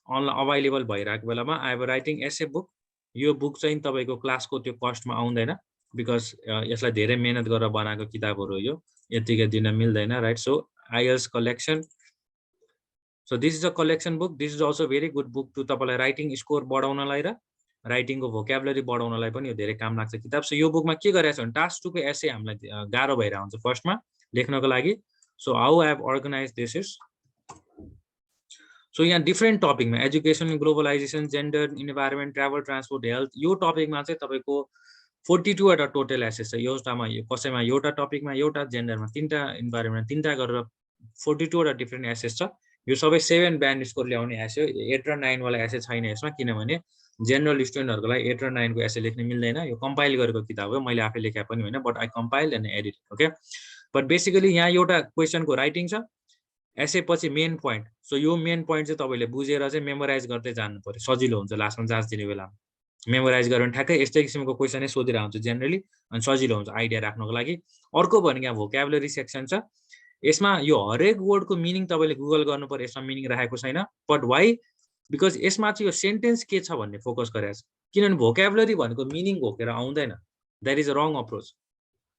A: अनलाइन अवेलेबल भइरहेको बेलामा I have a writing essay book यो बुक चाहिँ तपाईको क्लासको त्यो कस्टमा आउँदैन बिकज यसलाई धेरै मेहनत गरेर बनाएको किताबहरु हो यो यतिकै दिन मिल्दैन right so IELTS collection so this is a collection book this is also very good book to तपाईलाई राइटिङ स्कोर बढाउनलाई र राइटिङको भोक्याबुलरी बढाउनलाई पनि यो धेरै काम लाग्छ किताब सो यो बुकमा के गरेछ भने टास्क 2 को एसे हामीलाई गाह्रो भइरा हुन्छ फर्स्टमा लेख्नको लागि so how I have organised this is so यहाँ डिफरेन्ट टपिकमा education globalisation gender environment travel transport health यो टपिकमा चाहिँ तपाईको 42 वटा टोटल एसेस छ एउटामा कसैमा एउटा टपिकमा एउटा जेन्डरमा तीनटा इन्भाइरोमेन्ट तीनटा गरेर 42 वटा डिफ्रेन्ट एसेस छ यो सबै 7 ब्यान्ड स्कोर ल्याउने एसे 8 र 9 वाला एसे छैन यसमा किनभने जेनरल स्टुडेन्टहरुको लागि 8 र 9 को एसे लेख्न मिल्दैन यो कम्पाइल गरेको किताब हो मैले आफै लेखे पनि होइन but I compiled and edit okay but basically यहाँ एउटा क्वेशनको राइटिङ छ एसे पछि मेन पोइन्ट सो यो मेन पोइन्ट चाहिँ तपाईले बुझेर चाहिँ मेमोराइज गर्दै जानु पर्यो सजिलो हुन्छ लास्टमा जाँच दिने बेलामा मेमोराइज गरेर ठ्याक्कै यस्तै किसिमको क्वेशनै सोधिरहेको हुन्छ जेनरली अनि सजिलो हुन्छ आइडिया राख्नको लागि अर्को भनेको यहाँ भोक्याबुलरी सेक्सन छ यसमा यो हरेक वर्डको मिनिङ तपाईले गुगल गर्नु पर्यो यसमा मिनिङ राखेको छैन बट वाइ बिकज यसमा चाहिँ यो सेन्टेन्स के छ भन्ने फोकस गरेको छ किनभने भोक्याबुलरी भनेको मिनिङ घोकेर आउँदैन that is a wrong approach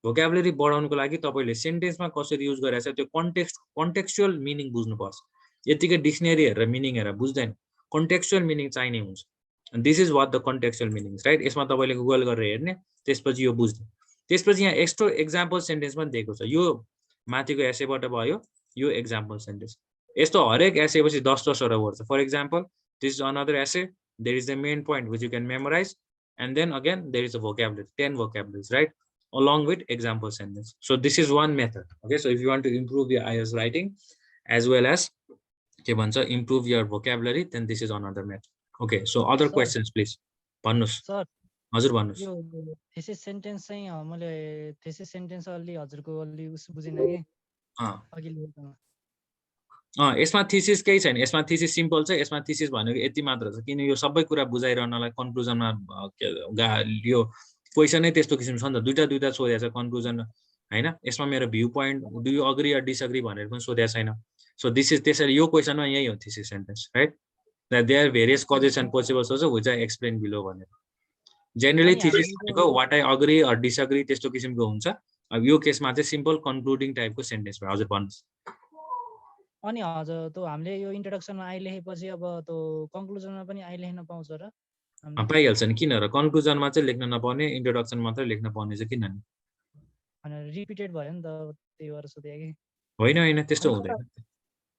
A: भोक्याबुलरी बढाउनको लागि तपाईले सेन्टेन्समा कसरी युज गरेछ त्यो कन्टेक्स्चुअल मिनिङ बुझ्नुपर्छ यतिकै डिक्सनरी हेरेर मिनिङ हेरेर बुझ्दैन कन्टेक्स्चुअल मिनिङ चाहिने हुन्छ this is what the contextual meanings right यसमा तपाईले गुगल गरेर हेर्ने त्यसपछि यो बुझ्ने त्यसपछि यहाँ एक्स्ट्रा एक्जाम्पल सेन्टेन्स पनि दिएको छ यो माथिको एसेबाट भयो यो एक्जाम्पल सेन्टेन्स यस्तो हरेक एसेपछि 10-10 वटा वर्ड छ for example this is another essay there is the main point which you can memorise and then again there is a vocabulary 10 vocabularies right along with example sentence so this is one method okay so if you want to improve your IELTS writing as well as के भन्छ improve your vocabulary then this is another method okay so other questions please भन्नुस्
C: सर
A: हजुर भन्नुस्
C: यो थेसिस सेन्टेन्स चाहिँ मैले थेसिस सेन्टेन्स अलि हजुरको अलि उस बुझिन के अघि लेखेकोमा
A: यसमा थीसिस केही छैन यसमा थीसिस सिम्पल छ यसमा थीसिस भनेको यति मात्र छ किन यो सबै कुरा बुझाइरहनलाई कन्क्लुजनमा यो क्वेशनै त्यस्तो किसिम छ नि त दुईटा सोधेको छ कन्क्लुजन हैन यसमा मेरो view point do you agree or disagree भनेर पनि सोधेको छैन सो दिस इज त्यसरी यो क्वेशनमा यही हो thesis sentence right there various causes and possibles also which I explain below भनेर जेनरली थीसिस भनेको what I agree or disagree त्यस्तो किसिमको हुन्छ अब यो केसमा चाहिँ सिम्पल कन्क्लुडिङ टाइपको सेन्टेन्स भयो हजुर भन्नुस्
C: अनि हजुर त हामीले यो इन्ट्रोडक्सनमा आइ लेखेपछि अब त कन्क्लुजनमा पनि आइ लेख्न पाउँछ र
A: पाइहाल्छ नि किन र कन्क्लुजनमा चाहिँ लेख्न नपाउने इन्ट्रोडक्सन मात्रै लेख्न पाउने चाहिँ किन नि
C: अनि रिपिटेड भयो नि त त्यही भएर सोधे कि
A: होइन त्यस्तो हुँदैन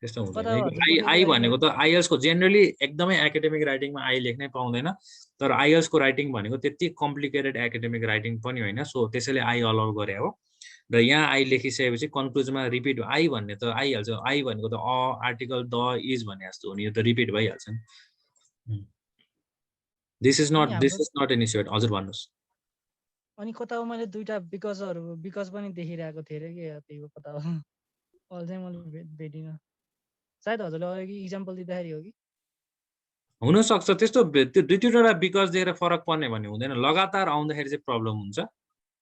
A: त्यस्तो हुँदैन आई भनेको त आइएल्स को जेनरली एकदमै एकाडेमिक राइटिङमा आई लेख्नै पाउँदैन तर आइएल्स को राइटिङ भनेको त्यति कम्प्लिकेटेड एकाडेमिक राइटिङ पनि होइन सो त्यसैले आई अलाउ गरे हो र यहाँ आई लेखिसकेपछि कन्क्लुजनमा रिपिट आई भन्ने त आइहाल्छ आई भनेको त आर्टिकल द इज भन्ने जस्तो हो नि यो त रिपिट भइहाल्छ नि this is not an issue हजुर भन्नुहोस्
C: अनि कता मैले दुईटा बिकज पनि देखिरहेको थिएँ रे के त्यही हो कता अल चाहिँ मैले भेटिनँ सायद हजुरले अघि इक्जाम्पल दिँदाखेरि हो कि
A: हुनसक्छ त्यस्तो त्यो दुई तिनवटा बिकज दिएर फरक पर्ने भन्ने हुँदैन लगातार आउँदाखेरि चाहिँ प्रब्लम हुन्छ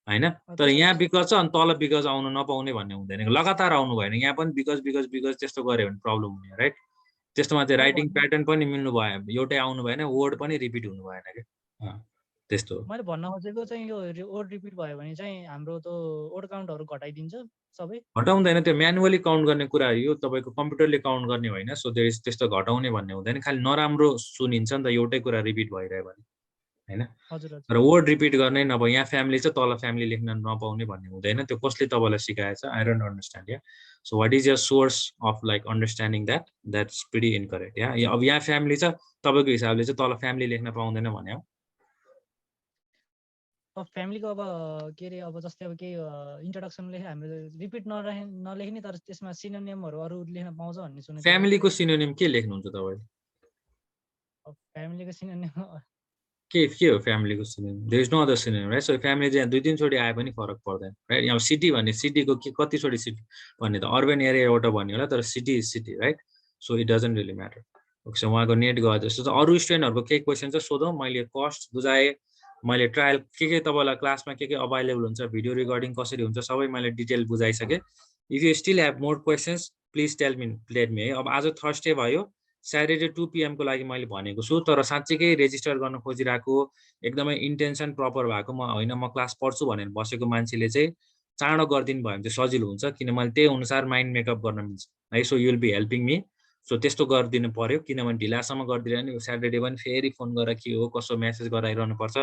A: हैन तर यहाँ बिकज छ अनि तल बिकज आउनु नपाउने भन्ने हुँदैन लगातार आउनु भएन यहाँ पनि बिकज त्यस्तो गऱ्यो भने प्रब्लम हुने राइट त्यस्तोमा चाहिँ राइटिङ प्याटर्न पनि मिल्नु भयो एउटै आउनु भएन वर्ड पनि रिपिट हुनु भएन के त्यस्तो
C: मैले भन्न खोजेको चाहिँ यो वर्ड रिपिट भयो भने चाहिँ हाम्रो त वर्ड काउन्टहरु घटाइदिन्छ सबै
A: घटाउँदैन त्यो म्यानुअली काउन्ट गर्ने कुरा यो तपाईको कम्प्युटरले काउन्ट गर्ने होइन सो त्यस्तो घटाउने भन्ने हुँदैन खाली नराम्रो सुनिन्छ नि त एउटै कुरा रिपिट भइरह्यो भने हैन र वर्ड रिपिट गर्ने नभए यहाँ फ्यामिली चाहिँ तल फ्यामिली लेख्न नपाउने भन्ने हुँदैन त्यो कसले तपाईलाई सिकाएछ I don't understand yeah so what is your source of like understanding that's pretty incorrect yeah अब यहाँ फ्यामिली छ तपाईको हिसाबले चाहिँ तल फ्यामिली लेख्न पाउँदैन भन्ने हो
C: अब फ्यामिलीको अब के रे अब जस्तै अब के इन्ट्रोडक्सन लेखे हामीले रिपिट नलेख्ने तर त्यसमा सिनोनिमहरु अरु लेख्न पाउँछ भन्ने सुनेको
A: फ्यामिलीको सिनोनिम के लेख्नुहुन्छ तपाईले
C: अब फ्यामिलीको सिनोनिम
A: के हो फ्यामिलीको synonym there is no other synonym right so family चाहिँ दुई तीन चोटी आए पनि फरक पर्दैन राइट यहाँ सिटी भन्ने सिटीको के कति चोटी सिटी भन्ने त अर्बन एरिया एउटा भन्यो होला तर city is city right so it doesn't really matter okay so उहाँको नेट गयो जस्तो छ अरु स्टुडेन्टहरुको के क्वेशन छ सोधौं मैले कस्ट बुझाए मैले ट्रायल के तपाईलाई क्लासमा के अभाइलेबल हुन्छ भिडियो रेकर्डिङ कसरी हुन्छ सबै मैले डिटेल बुझाइसके if you still have more questions please tell me let me है अब आज थर्सडे भयो स्याटरडे 2 PM को लागि मैले भनेको छु तर साच्चै रेजिस्टर गर्न खोजिरहेको एकदमै इन्टेन्सन प्रपर भएको म होइन म क्लास पढ्छु भनेर बसेको मान्छेले चाहिँ चाँडो गर्दिनु भयो भने चाहिँ सजिलो हुन्छ किन मैले त्यही अनुसार माइन्ड मेकअप गर्न मिल्छ है so you will be helping me so त्यस्तो गरिदिनु पर्यो किनभने ढिलासम्म गरिदिएर नि स्याटरडे पनि फेरि फोन गरेर के हो कसो मेसेज गराइरहनु पर्छ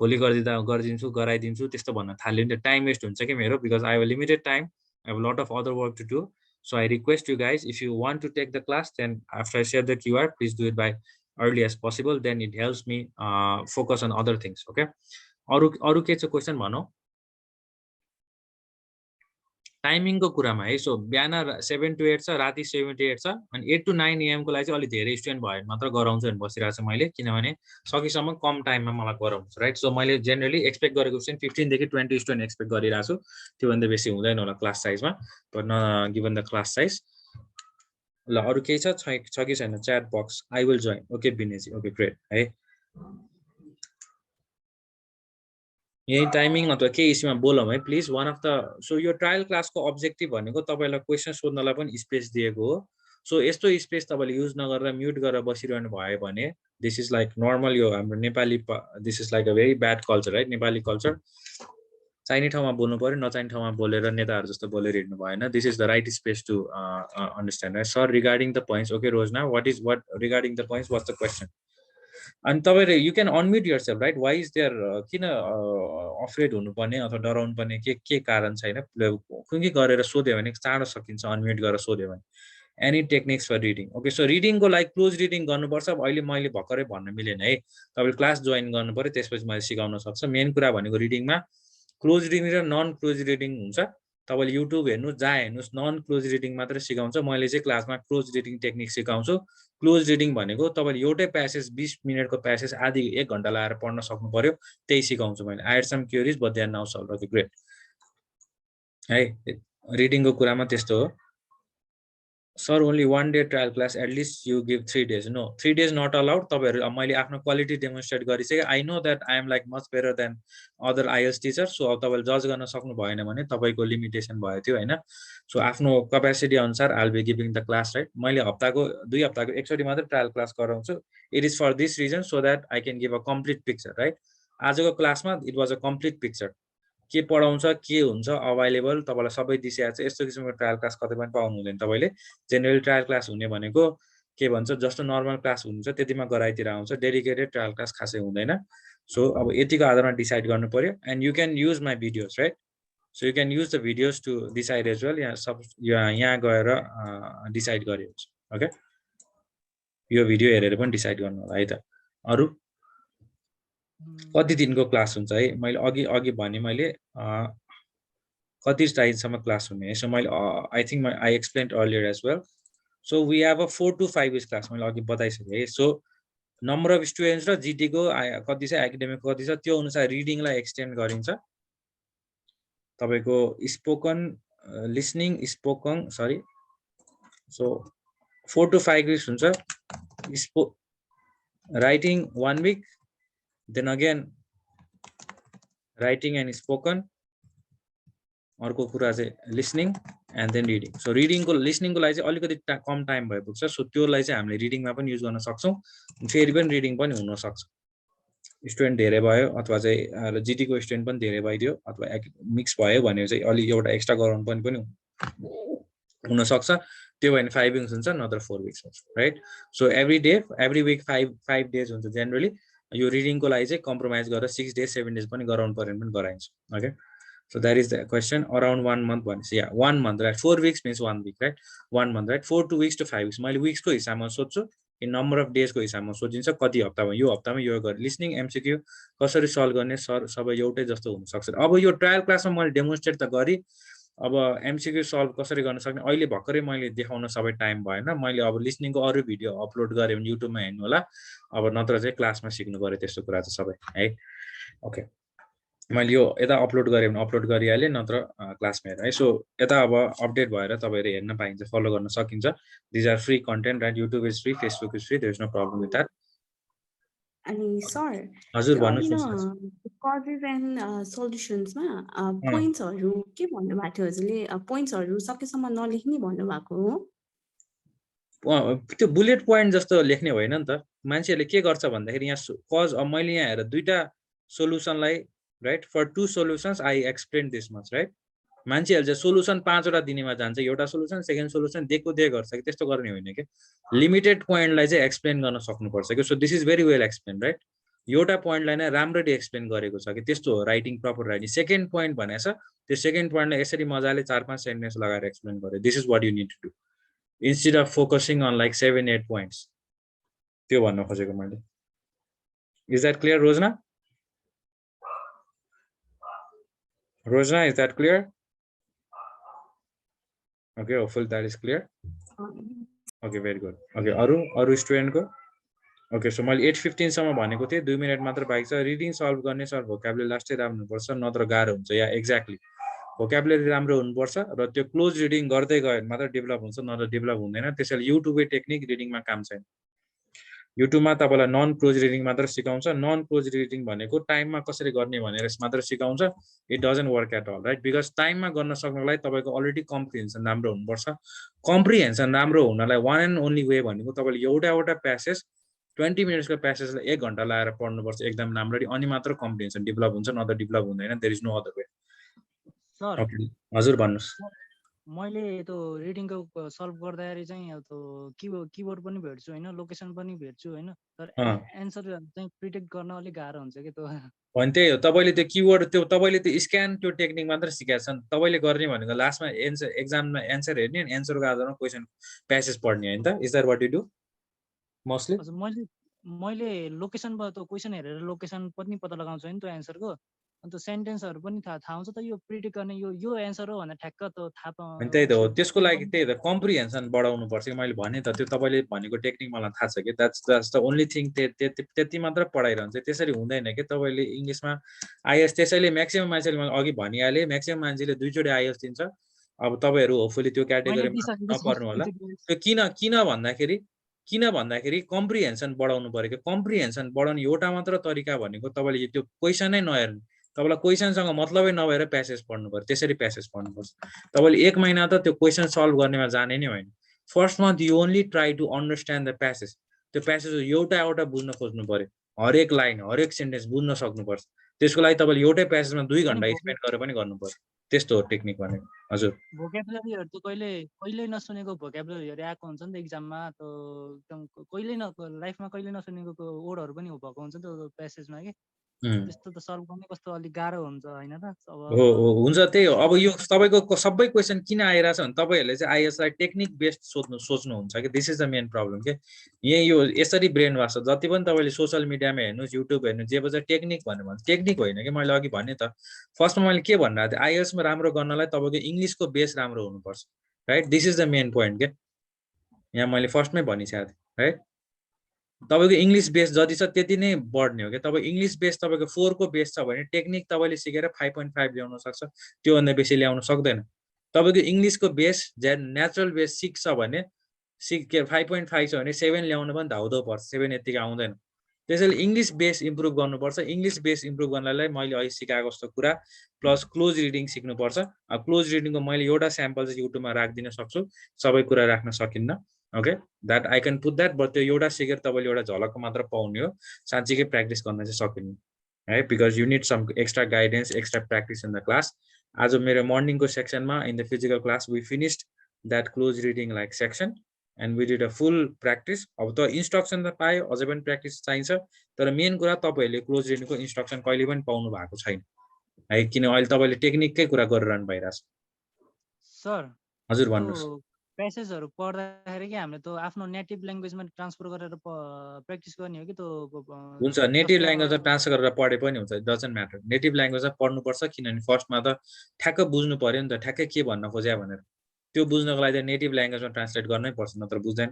A: भोलि गरिदिन्छु गराइदिन्छु त्यस्तो भन्न थाल्यो नि त टाइम वेस्ट हुन्छ कि मेरो because I have limited time I have lot of other work to do so I request you guys if you want to take the class then after I share the QR please do it by early as possible then it helps me focus on other things okay अरु के छ क्वेशन भनौ टाइमिङ को कुरामा है सो बिहान 7 to 8 छ राति 7 to 8 छ अनि 8 to 9 AM को लागि चाहिँ अलि धेरै स्टुडेन्ट भयो मात्र गराउँछु अनि बसिरहेको छु मैले किनभने सकेसम्म कम टाइममा मलाई गराउँछु राइट सो मैले जेनरली एक्सपेक्ट गरेको चाहिँ 15 देखि 20 स्टुडेन्ट एक्सपेक्ट गरिरहेको छु त्योभन्दा बेसी हुँदैन होला क्लास साइजमा बट न गिभन द क्लास साइज ल अरु केही छ कि छैन chat box I will join okay बिनेजी ओके ग्रेट है यही टाइमिङ अथवा के इस्युमा बोलौँ है please one of the so यो ट्रायल क्लासको अब्जेक्टिभ भनेको तपाईँलाई क्वेसन सोध्नलाई पनि स्पेस दिएको हो सो यस्तो स्पेस तपाईँले युज नगरेर म्युट गरेर बसिरहनु भयो भने दिस इज लाइक नर्मल यो हाम्रो Nepali this is like a very bad culture है नेपाली कल्चर चाहिने ठाउँमा बोल्नु पर्यो नचाहिने ठाउँमा बोलेर नेताहरू जस्तो बोलेर हिँड्नु भएन this is the right space to understand है sir regarding the points okay Rosna what regarding the points what's the question अनि तपाईँले you can unmute yourself right why is there किन अफ्रेड हुनुपर्ने अथवा डराउनु पर्ने के कारण छैन कुन गरेर सोध्यो भने चाँडो सकिन्छ अनम्युट गरेर सोध्यो भने any techniques for reading okay so रिडिङको लागि क्लोज रिडिङ गर्नुपर्छ अहिले मैले भर्खरै भन्न मिलेन है तपाईँले क्लास जोइन गर्नु पर्यो त्यसपछि मैले सिकाउन सक्छु मेन कुरा भनेको रिडिङमा क्लोज रिडिङ र नन क्लोज रिडिङ हुन्छ तपाईँले युट्युब हेर्नु जहाँ हेर्नुहोस् नन क्लोज रिडिङ मात्रै सिकाउँछ मैले चाहिँ क्लासमा क्लोज रिडिङ टेक्निक सिकाउँछु क्लोज रिडिङ भनेको तपाईँले एउटै प्यासेज 20 मिनटको प्यासेज आधी 1 घन्टा लगाएर पढ्न सक्नु पर्यो त्यही सिकाउँछु मैले I had some queries but they are now solve okay great है रिडिङको कुरामा त्यस्तो हो sir only 1 day trial class at least you give 3 days no 3 days not allowed तपाईँहरू मैले आफ्नो क्वालिटी डेमोन्स्ट्रेट गरिसकेँ I know that I am like much better than other IELTS teacher so अब तपाईँले जज गर्न सक्नु भएन भने तपाईँको लिमिटेसन भयो थियो होइन सो आफ्नो क्यापेसिटी अनुसार I will be giving the class right मैले हप्ताको 2 हप्ताको एकचोटि मात्रै ट्रायल क्लास गराउँछु it is for this reason so that I can give a complete picture right आजको क्लासमा it was a complete picture के पढाउँछ के हुन्छ अभाइलेबल तपाईँलाई सबै दिइसकेको छ यस्तो किसिमको ट्रायल क्लास कतै पनि पाउनु हुँदैन तपाईँले जेनरली ट्रायल क्लास हुने भनेको के भन्छ जस्तो नर्मल क्लास हुन्छ त्यतिमा गराइतिर आउँछ डेडिकेटेड ट्रायल क्लास खासै हुँदैन सो अब यतिको आधारमा डिसाइड गर्नु पर्यो and you can use my videos right so you can use the videos to decide as well यहाँ गएर डिसाइड गरे हुन्छ ओके यो भिडियो हेरेर पनि डिसाइड गर्नु होला है त अरू कति दिनको क्लास हुन्छ है मैले अघि भने मैले कति टाइमसम्म क्लास हुने है सो मैले I think I explained earlier as well so we have a 4 to 5 weeks क्लास मैले अघि बताइसकेँ है सो नम्बर अफ स्टुडेन्ट्स र जिटीको कति छ एकाडेमिक कति छ त्यो अनुसार रिडिङलाई एक्सटेन्ड गरिन्छ तपाईँको spoken listening spoken sorry so 4 to 5 weeks हुन्छ writing 1 week then again writing and spoken अर्को कुरा चाहिँ listening and then reading so रिडिङको लिसनिङको लागि चाहिँ अलिकति कम टाइम भइपुग्छ सो त्योलाई चाहिँ हामीले रिडिङमा पनि युज गर्न सक्छौँ फेरि पनि रिडिङ पनि हुनसक्छ स्टुडेन्ट धेरै भयो अथवा चाहिँ जिटीको स्टुडेन्ट पनि धेरै भइदियो अथवा मिक्स भयो भने चाहिँ अलि एउटा एक्स्ट्रा गराउनु पनि हुनसक्छ त्यो भने 5 weeks हुन्छ नत्र 4 weeks हुन्छ right so every week 5 days हुन्छ जेनरली यो रिडिङको लागि चाहिँ कम्प्रोमाइज गरेर 6 days 7 days पनि गराउनु पर्यो भने पनि गराइन्छ okay so that is the question around 1 month भनेपछि या 1 month right 4 weeks means 1 week right 1 month right 4 to weeks to 5 weeks मैले विक्सको हिसाबमा सोध्छु नम्बर अफ डेजको हिसाबमा सोधिन्छ कति हप्तामा यो गरेर लिसनिङ एमसिक्यू कसरी सल्भ गर्ने सबै एउटै जस्तो हुनसक्छ अब यो ट्रायल क्लासमा मैले डेमोन्स्ट्रेट त गरेँ अब एमसिक्यू सल्भ कसरी गर्न सक्ने अहिले भर्खरै मैले देखाउन सबै टाइम भएन मैले अब लिसनिङको अरू भिडियो अपलोड गरेँ भने युट्युबमा हेर्नु होला अब नत्र चाहिँ क्लासमा सिक्नु पर्यो त्यस्तो कुरा चाहिँ सबै है ओके मैले यो यता अपलोड गरेँ भने अपलोड गरिहालेँ नत्र क्लासमा हेरेँ है सो यता अब अपडेट भएर तपाईँहरू हेर्न पाइन्छ फलो गर्न सकिन्छ these are free content right YouTube is free Facebook is free there is no problem with that
B: अनि सर
A: हजुर भन्नुहोस्
B: कजेस एन्ड सोल्युसन्समा पोइन्ट्सहरू के भन्नुभएको थियो हजुरले पोइन्ट्सहरू सकेसम्म नलेख्ने भन्नुभएको हो
A: त्यो बुलेट पोइन्ट जस्तो लेख्ने होइन नि त मान्छेहरूले के गर्छ भन्दाखेरि यहाँ कज मैले यहाँ हेरेर दुईटा सोल्युसनलाई right for 2 solutions I explain this much right मान्छेहरूले चाहिँ सोल्युसन 5वटा दिनेमा जान्छ एउटा सोल्युसन सेकेन्ड सोल्युसन दिएको गर्छ कि त्यस्तो गर्ने होइन कि लिमिटेड पोइन्टलाई चाहिँ एक्सप्लेन गर्न सक्नुपर्छ कि so this is very well explain right एउटा पोइन्टलाई नै राम्ररी एक्सप्लेन गरेको छ कि त्यस्तो हो writing proper writing second point भनेको छ त्यो सेकेन्ड पोइन्टलाई यसरी मजाले 4-5 सेन्टेन्स लगाएर एक्सप्लेन गर्यो this is what you need to do instead of focusing on like 7-8 points त्यो भन्न खोजेको मैले is that clear Rosna Rosna, is that clear? Okay, hopefully that is clear. Okay, very good. Okay, aru student ko? Okay, so मैले 8:15 सम्म भनेको थिएँ 2 मिनेट मात्र बाँकी छ रिडिङ सल्भ गर्ने सर भोक्याबुलरी लास्टै राम्रो हुनुपर्छ नत्र गाह्रो हुन्छ या एक्ज्याक्टली भोक्याबुलरी राम्रो हुनुपर्छ र त्यो क्लोज रिडिङ गर्दै गयो भने मात्र डेभलप हुन्छ नत्र डेभलप हुँदैन त्यसैले युट्युबे टेक्निक रिडिङमा काम छैन युट्युबमा तपाईलाई नन क्लोज रिडिङ मात्र सिकाउँछ नन क्लोज रिडिङ भनेको टाइममा कसरी गर्ने भनेर मात्र सिकाउँछ it doesn't work at all right because टाइममा गर्न सक्नको लागि तपाईको अलरेडी कम्प्रिहेन्सन राम्रो हुनुपर्छ कम्प्रिहेन्सन राम्रो हुनलाई वान एन्ड ओन्ली वे भनेको तपाईले एउटा प्यासेज 20 मिनट्सको प्यासेजलाई 1 घण्टा लाएर पढ्नुपर्छ एकदम राम्ररी अनि मात्र कम्प्रिहेन्सन डेभलप हुन्छ नत्र डेभलप हुँदैन there is no other way
C: sir
A: हजुर भन्नुस्
C: मैले त्यो रिडिङको सल्भ गर्दाखेरि चाहिँ त्यो किवर्ड पनि भेट्छु हैन लोकेसन पनि भेट्छु हैन तर एन्सर चाहिँ प्रिडिक्ट गर्न अलि गाह्रो हुन्छ के त्यो
A: भने त्यही हो तपाईले त्यो किवर्ड त्यो तपाईले त्यो स्क्यान त्यो टेक्निक मात्र सिकाएको छन् तपाईले गर्ने भनेको लास्टमा एन्सर एक्जाममा एन्सर हेर्ने अनि एन्सरको आधारमा क्वेशन प्यासेज पढ्ने हैन त is that what you do mostly
C: मैले लोकेसन त्यो क्वेशन हेरेर लोकेसन पनि पत्ता लगाउँछु नि त्यो एन्सरको अन्त सेन्टेन्सहरु पनि थाहा हुन्छ त यो प्रिडिक्ट गर्ने यो एन्सर हो भनेर ठ्याक्क त थाहा
A: अनि त्यही त हो त्यसको लागि त्यही त कम्प्रिहेन्सन बढाउनु पर्छ मैले भने त त्यो तपाईले भनेको टेक्निक मलाई थाहा छ कि द्याट्स द ओन्ली थिङ त्यति मात्र पढाइरहन्छ त्यसरी हुँदैन कि तपाईले इंग्लिशमा आइएल्स त्यसैले म्याक्सिमम मान्छेले मैले अघि भनिहाले म्याक्सिमम मान्छेले दुईचोटि आइएल्स दिन्छ अब तपाईहरु होपफुली त्यो क्याटेगोरीमा नपर्नु होला त्यो किन भन्दाखेरि कम्प्रिहेन्सन बढाउनु पर्यो कि कम्प्रिहेन्सन बढाउने एउटा मात्र तरिका भनेको तपाईले त्यो क्वेशनै नहेर्नु तपाईलाई क्वेशनसँग मतलबै नभएर प्यासेज पढ्नु पर्यो त्यसरी प्यासेज पढ्नुपर्छ तपाईले 1 महिना त त्यो क्वेशन सल्भ गर्नेमा जाने नै होइन first month you only try to understand the passage त्यो प्यासेज एउटा बुझ्न खोज्नु पर्यो हरेक लाइन हरेक सेन्टेन्स बुझ्न सक्नुपर्छ त्यसको लागि तपाईले एउटै प्यासेजमा 2 घण्टा स्पेन्ड गरेर पनि गर्नु पर्यो त्यस्तो हो टेक्निक भनेको हजुर
C: भोक्याबुलरीहरु त कहिले नसुनेको भोक्याबुलरीहरु आएको हुन्छ नि त एक्जाममा त एकदम कहिले लाइफमा कहिले नसुनेको वर्डहरु पनि भएको हुन्छ नि त प्यासेजमा के त्यस्तो त सल्भ गर्ने कस्तो अलि गाह्रो हुन्छ हैन त
A: हो हुन्छ त्यही हो अब यो तपाईको सबै क्वेशन किन आइराछ भने तपाईहरुले चाहिँ आइएसलाई टेक्निक बेस्ड सोच्नुहुन्छ कि this is the main problem के यहाँ यो यसरी ब्रेन वाश छ जति पनि तपाईले सोशल मिडियामा हेर्नुस् युट्युब हेर्नु जे बजा टेक्निक भन्नु भने टेक्निक होइन कि मैले अघि भने त फर्स्टमा मैले के भनिरहेको थिएँ आइएल्समा राम्रो गर्नलाई तपाईको इंग्लिशको बेस राम्रो हुनुपर्छ right this is the main point के यहाँ मैले फर्स्टमै भनिसकेको थिएँ राइट तपाईको इंग्लिश बेस जति छ त्यति नै बढ्ने हो के तपाईको इंग्लिश बेस तपाईको 4 को बेस छ भने टेक्निक तपाईले सिकेर 5.5 ल्याउन सक्छ त्यो भन्दा बेसी ल्याउन सक्दैन तपाईको इंग्लिशको बेस नेचुरल बेस 6 छ भने 5.5 छ भने 7 ल्याउन पनि धाउदो पर्छ 7 यतिकै आउँदैन त्यसैले इंग्लिश बेस इम्प्रुभ गर्नुपर्छ इंग्लिश बेस इम्प्रुभ गर्नलाई मैले अहिले सिकाएको जस्तो कुरा प्लस क्लोज रिडिङ सिक्नुपर्छ क्लोज रिडिङको मैले एउटा स्याम्पल चाहिँ युट्युबमा राख्दिन सक्छु सबै कुरा राख्न सकिन्न okay that I can put that but त्यो एउटा सिकेर तपाईले एउटा झलक मात्र पाउने हो साँच्चीकै प्र्याक्टिस गर्न चाहिँ सकिन्न है because you need some extra guidance extra practice in the class आज मेरो मर्निङको सेक्सनमा in the physical class we finished that close reading like section and we did a full practice अब त इन्स्ट्रक्सन त पायो अझै पनि प्र्याक्टिस चाहिन्छ तर मेन कुरा तपाईहरुले क्लोज रिडिङको इन्स्ट्रक्सन कहिले पनि पाउनु भएको छैन है किन अहिले तपाईले टेक्निककै कुरा गरिरहनु भइराछ
C: सर
A: हजुर भन्नुस्
C: प्यासेजहरु पढ्दाखेरि के हामीले त आफ्नो नेटिभ ल्याङ्ग्वेजमा ट्रान्सफर गरेर प्र्याक्टिस गर्ने हो कि त
A: हुन्छ नेटिभ ल्याङ्ग्वेजमा ट्रान्सफर गरेर पढे पनि हुन्छ इट डजन्ट म्याटर नेटिभ ल्याङ्ग्वेजमा पढ्नु पर्छ किनभने फर्स्टमा त ठ्याक्क बुझ्नु पर्यो नि त ठ्याक्कै के भन्न खोज्या भनेर त्यो बुझ्नको लागि त नेटिभ ल्याङ्ग्वेजमा ट्रान्सलेट गर्नै पर्छ नत्र बुझ्दैन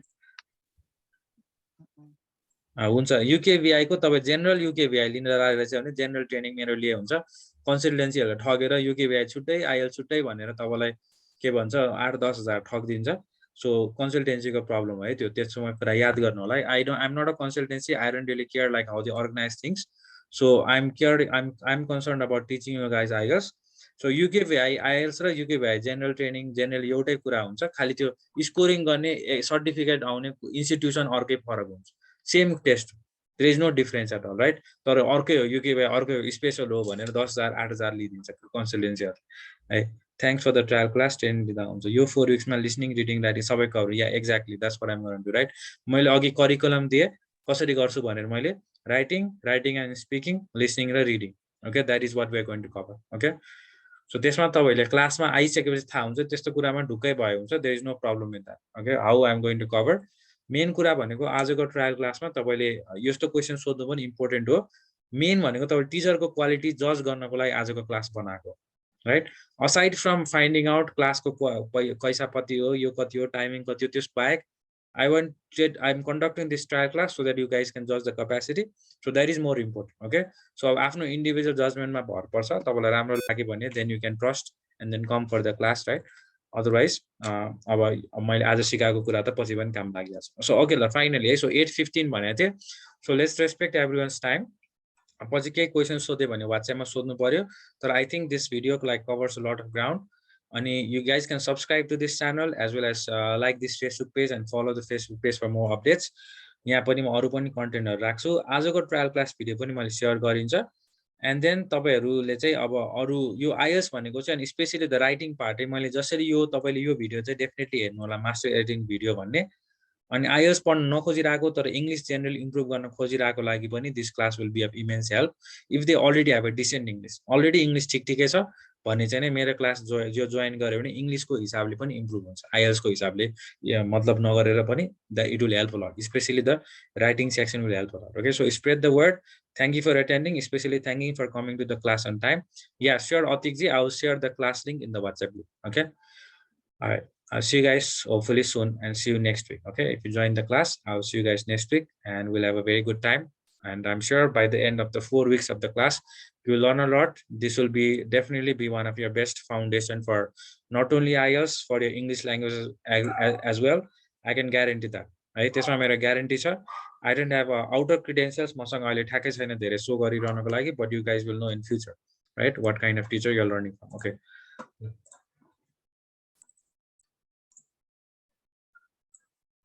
A: हुन्छ युकेभीआई को तपाई जनरल युकेभीआई लिन लागेर चाहिँ भने जनरल ट्रेनिङ मेरो लिए हुन्छ कन्सल्टेन्सीहरुलाई ठगेर युकेभीआई छुट्टै आइएल छुट्टै भनेर तपाईलाई के भन्छ 8-10 हजार ठग दिन्छ सो कन्सल्टेन्सीको प्रब्लम है त्यो त्यसमा कुरा याद गर्नु होला I am not a consultancy I don't really care like how they organise things so I am concerned about teaching you guys IELTS so UKVI IELTS र युकेभीआई जनरल ट्रेनिङ जनरल एउटै कुरा हुन्छ खाली त्यो स्कोरिङ गर्ने सर्टिफिकेट आउने इन्स्टिट्युसन अर्कै फरक हुन्छ same test there is no difference at all right तर अर्कै हो युकेभीआई अर्कै स्पेशल हो भनेर 10,000 8,000 लिइदिन्छ कन्सल्टेन्सीहरु है Thanks for the trial class 10 दिँदा हुन्छ यो 4 विक्समा लिसनिङ रिडिङ राइटिङ सबै cover yeah exactly that's what I am going to right मैले अघि करिकुलम दिए कसरी गर्छु भनेर मैले राइटिङ एन्ड स्पिकिङ लिसनिङ र reading okay that is what we are going to cover okay so त्यसमा तपाईहरुले क्लासमा आइसकेपछि थाहा हुन्छ त्यस्तो कुरामा ढुक्कै भयो हुन्छ there is no problem with that okay how I am going to cover main कुरा भनेको आजको ट्रायल क्लासमा तपाईले यस्तो क्वेशन सोध्नु पनि इम्पोर्टेन्ट हो मेन भनेको तपाईले टिचरको क्वालिटी जज गर्नको लागि आजको क्लास बनाएको right? Aside from finding out class ko kaisa pati ho, yo kati ho, timing kati ho, त्यस बाहेक I'm conducting this trial class so that you guys can judge the capacity. So that is more important. Okay, so आफ्नो individual judgment मा भर पर्छ. तपाईलाई राम्रो लाग्यो भने then you can trust and then come for the class, right? Otherwise अब मैले आज सिकाएको कुरा त पछि पनि काम लागिहाल्छ. So okay ल, finally है, so 8:15 भनेको थिए. So let's respect everyone's time. पछि केही क्वेसन सोध्यो भने WhatsApp मा सोध्नु पर्यो. तर I think this video like covers a lot of ground. And you guys can subscribe to this channel as well as like this Facebook page and follow the Facebook page for more updates. यहाँ पनि म अरु पनि कन्टेन्टहरु राख्छु. आजको ट्रायल क्लास भिडियो पनि मैले शेयर गरिन्छ. एन्ड देन तपाईहरुले चाहिँ अब अरु यो आइएल्स भनेको चाहिँ अनि स्पेशली द राइटिङ पार्ट है, मैले जसरी यो तपाईले यो भिडियो चाहिँ डेफिनेटली हेर्नु होला, मास्टर एडिटिङ भिडियो भन्ने. अनि आइएल्स पढ्न नखोजिरहेको तर इंग्लिश जेनरल इम्प्रुभ गर्न खोजिरहेको लागि पनि this class will be of immense help if they already have a decent English. Already English ठिकै छ भने चाहिँ नै मेरो क्लास जो जोइन गर्यो भने इंग्लिशको हिसाबले पनि इम्प्रुभ हुन्छ, आइएल्स को हिसाबले मतलब नगरेर पनि it will help a lot, specially the writing section will help a lot. Okay, so spread the word. Thank you for attending, especially thank you for coming to the class on time. Yeah, sure, Atikji, I will share the class link in the WhatsApp group. Okay, all right, I'll see you guys hopefully soon and see you next week. Okay, if you join the class, I'll see you guys next week and we'll have a very good time. And I'm sure by the end of the 4 weeks of the class, you will learn a lot. This will be definitely be one of your best foundation for not only IELTS, for your English language as well. I can guarantee that. है, त्यसमा मेरो ग्यारेन्टी छ. I don't have outer credentials, मसँग अहिले ठ्याक्कै छैन धेरै सो गरिरहनको लागि, but you guys will know in future, right, what kind of teacher you're learning from. Okay.